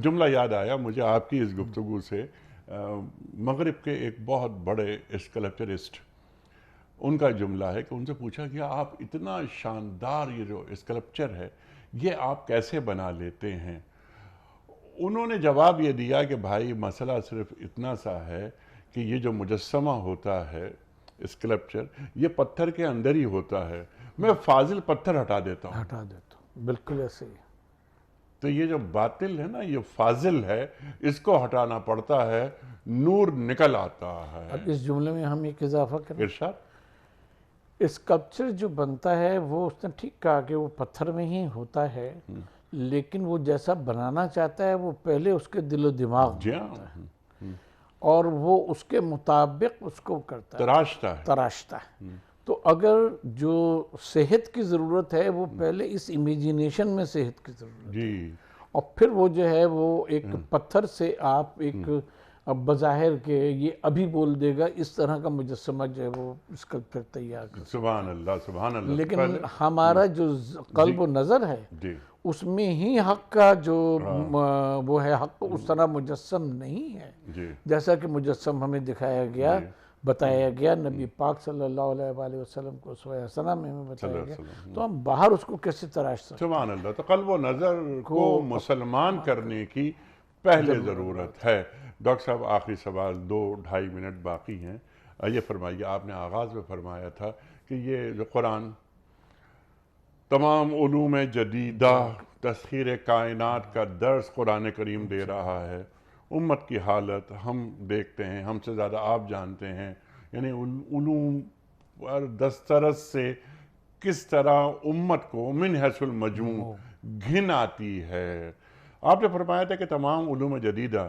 جملہ یاد آیا مجھے آپ کی اس گفتگو سے. مغرب کے ایک بہت بڑے اسکلپچرسٹ، ان کا جملہ ہے کہ ان سے پوچھا کہ آپ اتنا شاندار یہ جو اسکلپچر ہے یہ آپ کیسے بنا لیتے ہیں؟ انہوں نے جواب یہ دیا کہ بھائی مسئلہ صرف اتنا سا ہے کہ یہ جو مجسمہ ہوتا ہے اسکلپچر، یہ پتھر کے اندر ہی ہوتا ہے. میں فاضل پتھر ہٹا دیتا ہوں. بالکل ایسے ہی. تو یہ جو باطل ہے نا، یہ فاضل ہے، اس کو ہٹانا پڑتا ہے، نور نکل آتا ہے. اب اس جملے میں ہم ایک اضافہ کریں. ارشاد. اسکلپچر جو بنتا ہے وہ اس نے ٹھیک کہا کہ وہ پتھر میں ہی ہوتا ہے، لیکن وہ جیسا بنانا چاہتا ہے وہ پہلے اس کے دل و دماغ میں ہوتا ہے اور وہ اس کے مطابق اس کو کرتا ہے، تراشتا ہے. تو اگر جو صحت کی ضرورت ہے وہ پہلے اس امیجینیشن میں صحت کی ضرورت ہے، اور پھر وہ جو ہے وہ ایک پتھر سے آپ ایک بظاہر کے یہ ابھی بول دے گا اس طرح کا مجسمہ جو ہے وہ اس کا پھر تیار کر. سبحان اللہ، سبحان اللہ. لیکن ہمارا جو قلب و نظر ہے اس میں ہی حق کا جو وہ ہے، حق اس طرح مجسم نہیں ہے جیسا کہ مجسم ہمیں دکھایا گیا، بتایا گیا. نبی پاک صلی اللہ علیہ وآلہ وسلم کو اسوہ حسنہ میں ہمیں بتایا گیا. تو ہم باہر اس کو کیسے تراش سکتے؟ سبحان اللہ. تو قلب و نظر کو مسلمان کرنے کی پہلے ضرورت ہے. ڈاکٹر صاحب آخری سوال، 2-2.5 منٹ باقی ہیں. یہ فرمائیے، آپ نے آغاز میں فرمایا تھا کہ یہ جو قرآن تمام علوم جدیدہ، تسخیر کائنات کا درس قرآن کریم دے رہا ہے. امت کی حالت ہم دیکھتے ہیں، ہم سے زیادہ آپ جانتے ہیں، یعنی علوم پر دسترس سے کس طرح امت کو من حیث المجموع گھن آتی ہے. آپ نے فرمایا تھا کہ تمام علوم جدیدہ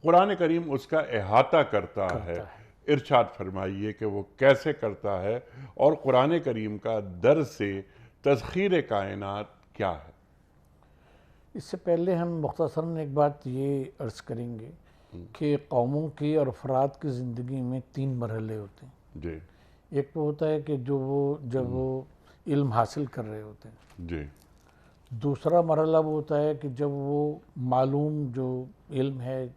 قرآن کریم اس کا احاطہ کرتا ہے. ارشاد فرمائیے کہ وہ کیسے کرتا ہے اور قرآن کریم کا درس تسخیر کائنات کیا ہے؟ اس سے پہلے ہم مختصراً ایک بات یہ عرض کریں گے کہ قوموں کی اور افراد کی زندگی میں 3 مرحلے ہوتے ہیں. جی. ایک وہ ہوتا ہے کہ جو وہ جب وہ علم حاصل کر رہے ہوتے ہیں. جی. دوسرا مرحلہ وہ ہوتا ہے کہ جب وہ معلوم جو علم ہے،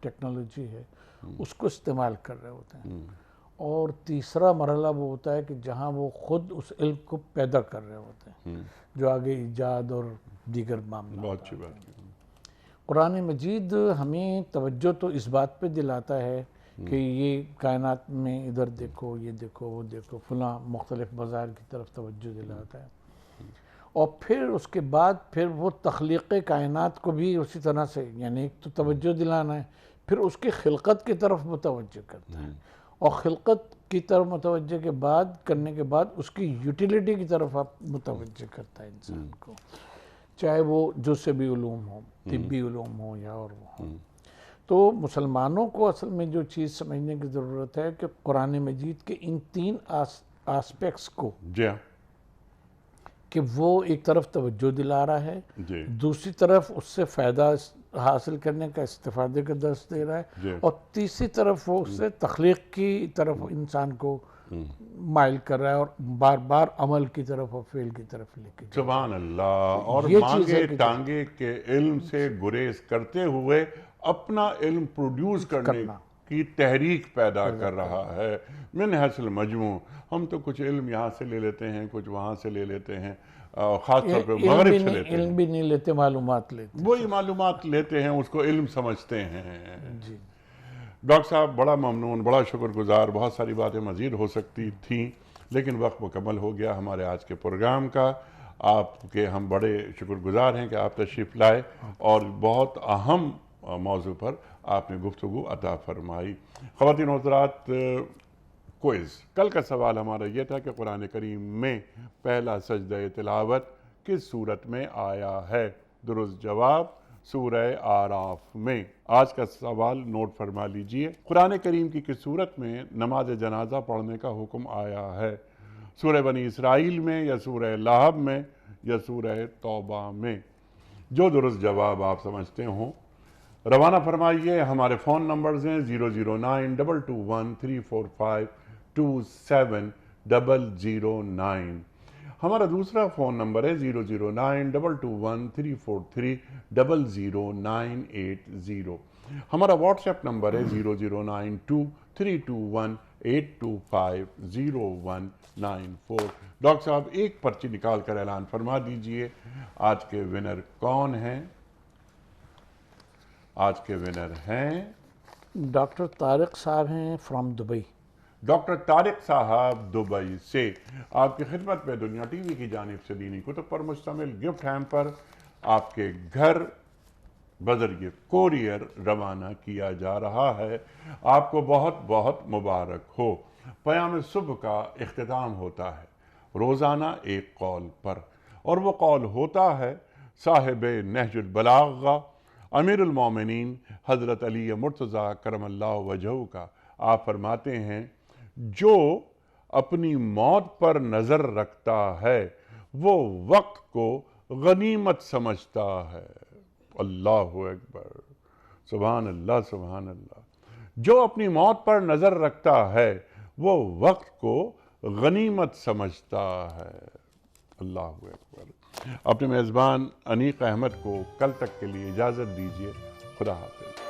ٹیکنالوجی ہے، اس کو استعمال کر رہے ہوتے ہیں. اور تیسرا مرحلہ وہ ہوتا ہے کہ جہاں وہ خود اس علم کو پیدا کر رہے ہوتے ہیں، جو آگے ایجاد اور دیگر معاملات. بہت اچھی بات. قرآن مجید ہمیں توجہ تو اس بات پہ دلاتا ہے کہ یہ کائنات میں ادھر دیکھو، یہ دیکھو، وہ دیکھو، فلاں مختلف مظاہر کی طرف توجہ دلاتا ہے. اور پھر اس کے بعد پھر وہ تخلیق کائنات کو بھی اسی طرح سے، یعنی ایک تو توجہ دلانا ہے، پھر اس کی خلقت کی طرف متوجہ کرتا ہے. اور خلقت کی طرف متوجہ کے بعد کرنے کے بعد اس کی یوٹیلیٹی کی طرف آپ متوجہ کرتا ہے انسان کو، چاہے وہ جو سے بھی علوم ہوں، طبی علوم ہوں یا اور وہ ہوں. تو مسلمانوں کو اصل میں جو چیز سمجھنے کی ضرورت ہے کہ قرآن مجید کے ان تین آسپیکٹس کو، جی کہ وہ ایک طرف توجہ دلا رہا ہے، جی دوسری طرف اس سے فائدہ حاصل کرنے کا، استفادے کا درس دے رہا جی. ہے، اور تیسری طرف وہ اس سے تخلیق کی طرف انسان کو مائل کر رہا ہے اور بار بار عمل کی طرف اور فعل کی طرف لے کے. سبحان اللہ. اور یہ چیز ہے مانگے کہ ٹانگے کے علم سے گریز کرتے ہوئے اپنا علم پروڈیوس کرنے کی تحریک پیدا کر رہا ہے. من حیث المجموع ہم تو کچھ علم یہاں سے لے لیتے ہیں، کچھ وہاں سے لے لیتے ہیں، خاص طور پہ مغرب سے لیتے ہیں. علم بھی نہیں لیتے، معلومات لیتے. وہی معلومات لیتے ہیں، اس کو علم سمجھتے ہیں. جی. ڈاکٹر صاحب بڑا ممنون، بڑا شکر گزار. بہت ساری باتیں مزید ہو سکتی تھیں لیکن وقت مکمل ہو گیا ہمارے آج کے پروگرام کا. آپ کے ہم بڑے شکر گزار ہیں کہ آپ تشریف لائے اور بہت اہم موضوع پر آپ نے گفتگو عطا فرمائی. خواتین و حضرات، کوئز. کل کا سوال ہمارا یہ تھا کہ قرآن کریم میں پہلا سجدہ تلاوت کس صورت میں آیا ہے؟ درست جواب سورہ آراف میں. آج کا سوال نوٹ فرما لیجئے. قرآن کریم کی کس صورت میں نماز جنازہ پڑھنے کا حکم آیا ہے؟ سورہ بنی اسرائیل میں یا سورہ لہب میں یا سورہ توبہ میں؟ جو درست جواب آپ سمجھتے ہوں روانہ فرمائیے. ہمارے فون نمبرز ہیں 009-221-345-27-009. ہمارا دوسرا فون نمبر ہے 009-221-343-00980. ہمارا واٹس ایپ نمبر ہے 009-2321-825-0194. ڈاکٹر صاحب ایک پرچی نکال کر اعلان فرما دیجئے آج کے ونر کون ہیں؟ آج کے ونر ہیں ڈاکٹر طارق صاحب ہیں فرام دبئی. ڈاکٹر طارق صاحب دبئی سے. آپ کی خدمت میں دنیا ٹی وی کی جانب سے دینی کتب پر مشتمل گفٹ ہیمپر آپ کے گھر بذریعہ کوریئر روانہ کیا جا رہا ہے. آپ کو بہت بہت مبارک ہو. پیام صبح کا اختتام ہوتا ہے روزانہ ایک قول پر، اور وہ قول ہوتا ہے صاحب نہج البلاغہ امیر المومنین حضرت علی مرتضیٰ کرم اللہ وجہہ کا. آپ فرماتے ہیں جو اپنی موت پر نظر رکھتا ہے وہ وقت کو غنیمت سمجھتا ہے. اللہ اکبر، سبحان اللہ سبحان اللہ. جو اپنی موت پر نظر رکھتا ہے وہ وقت کو غنیمت سمجھتا ہے. اللہ اکبر. اپنے میزبان انیق احمد کو کل تک کے لیے اجازت دیجیے. خدا حافظ.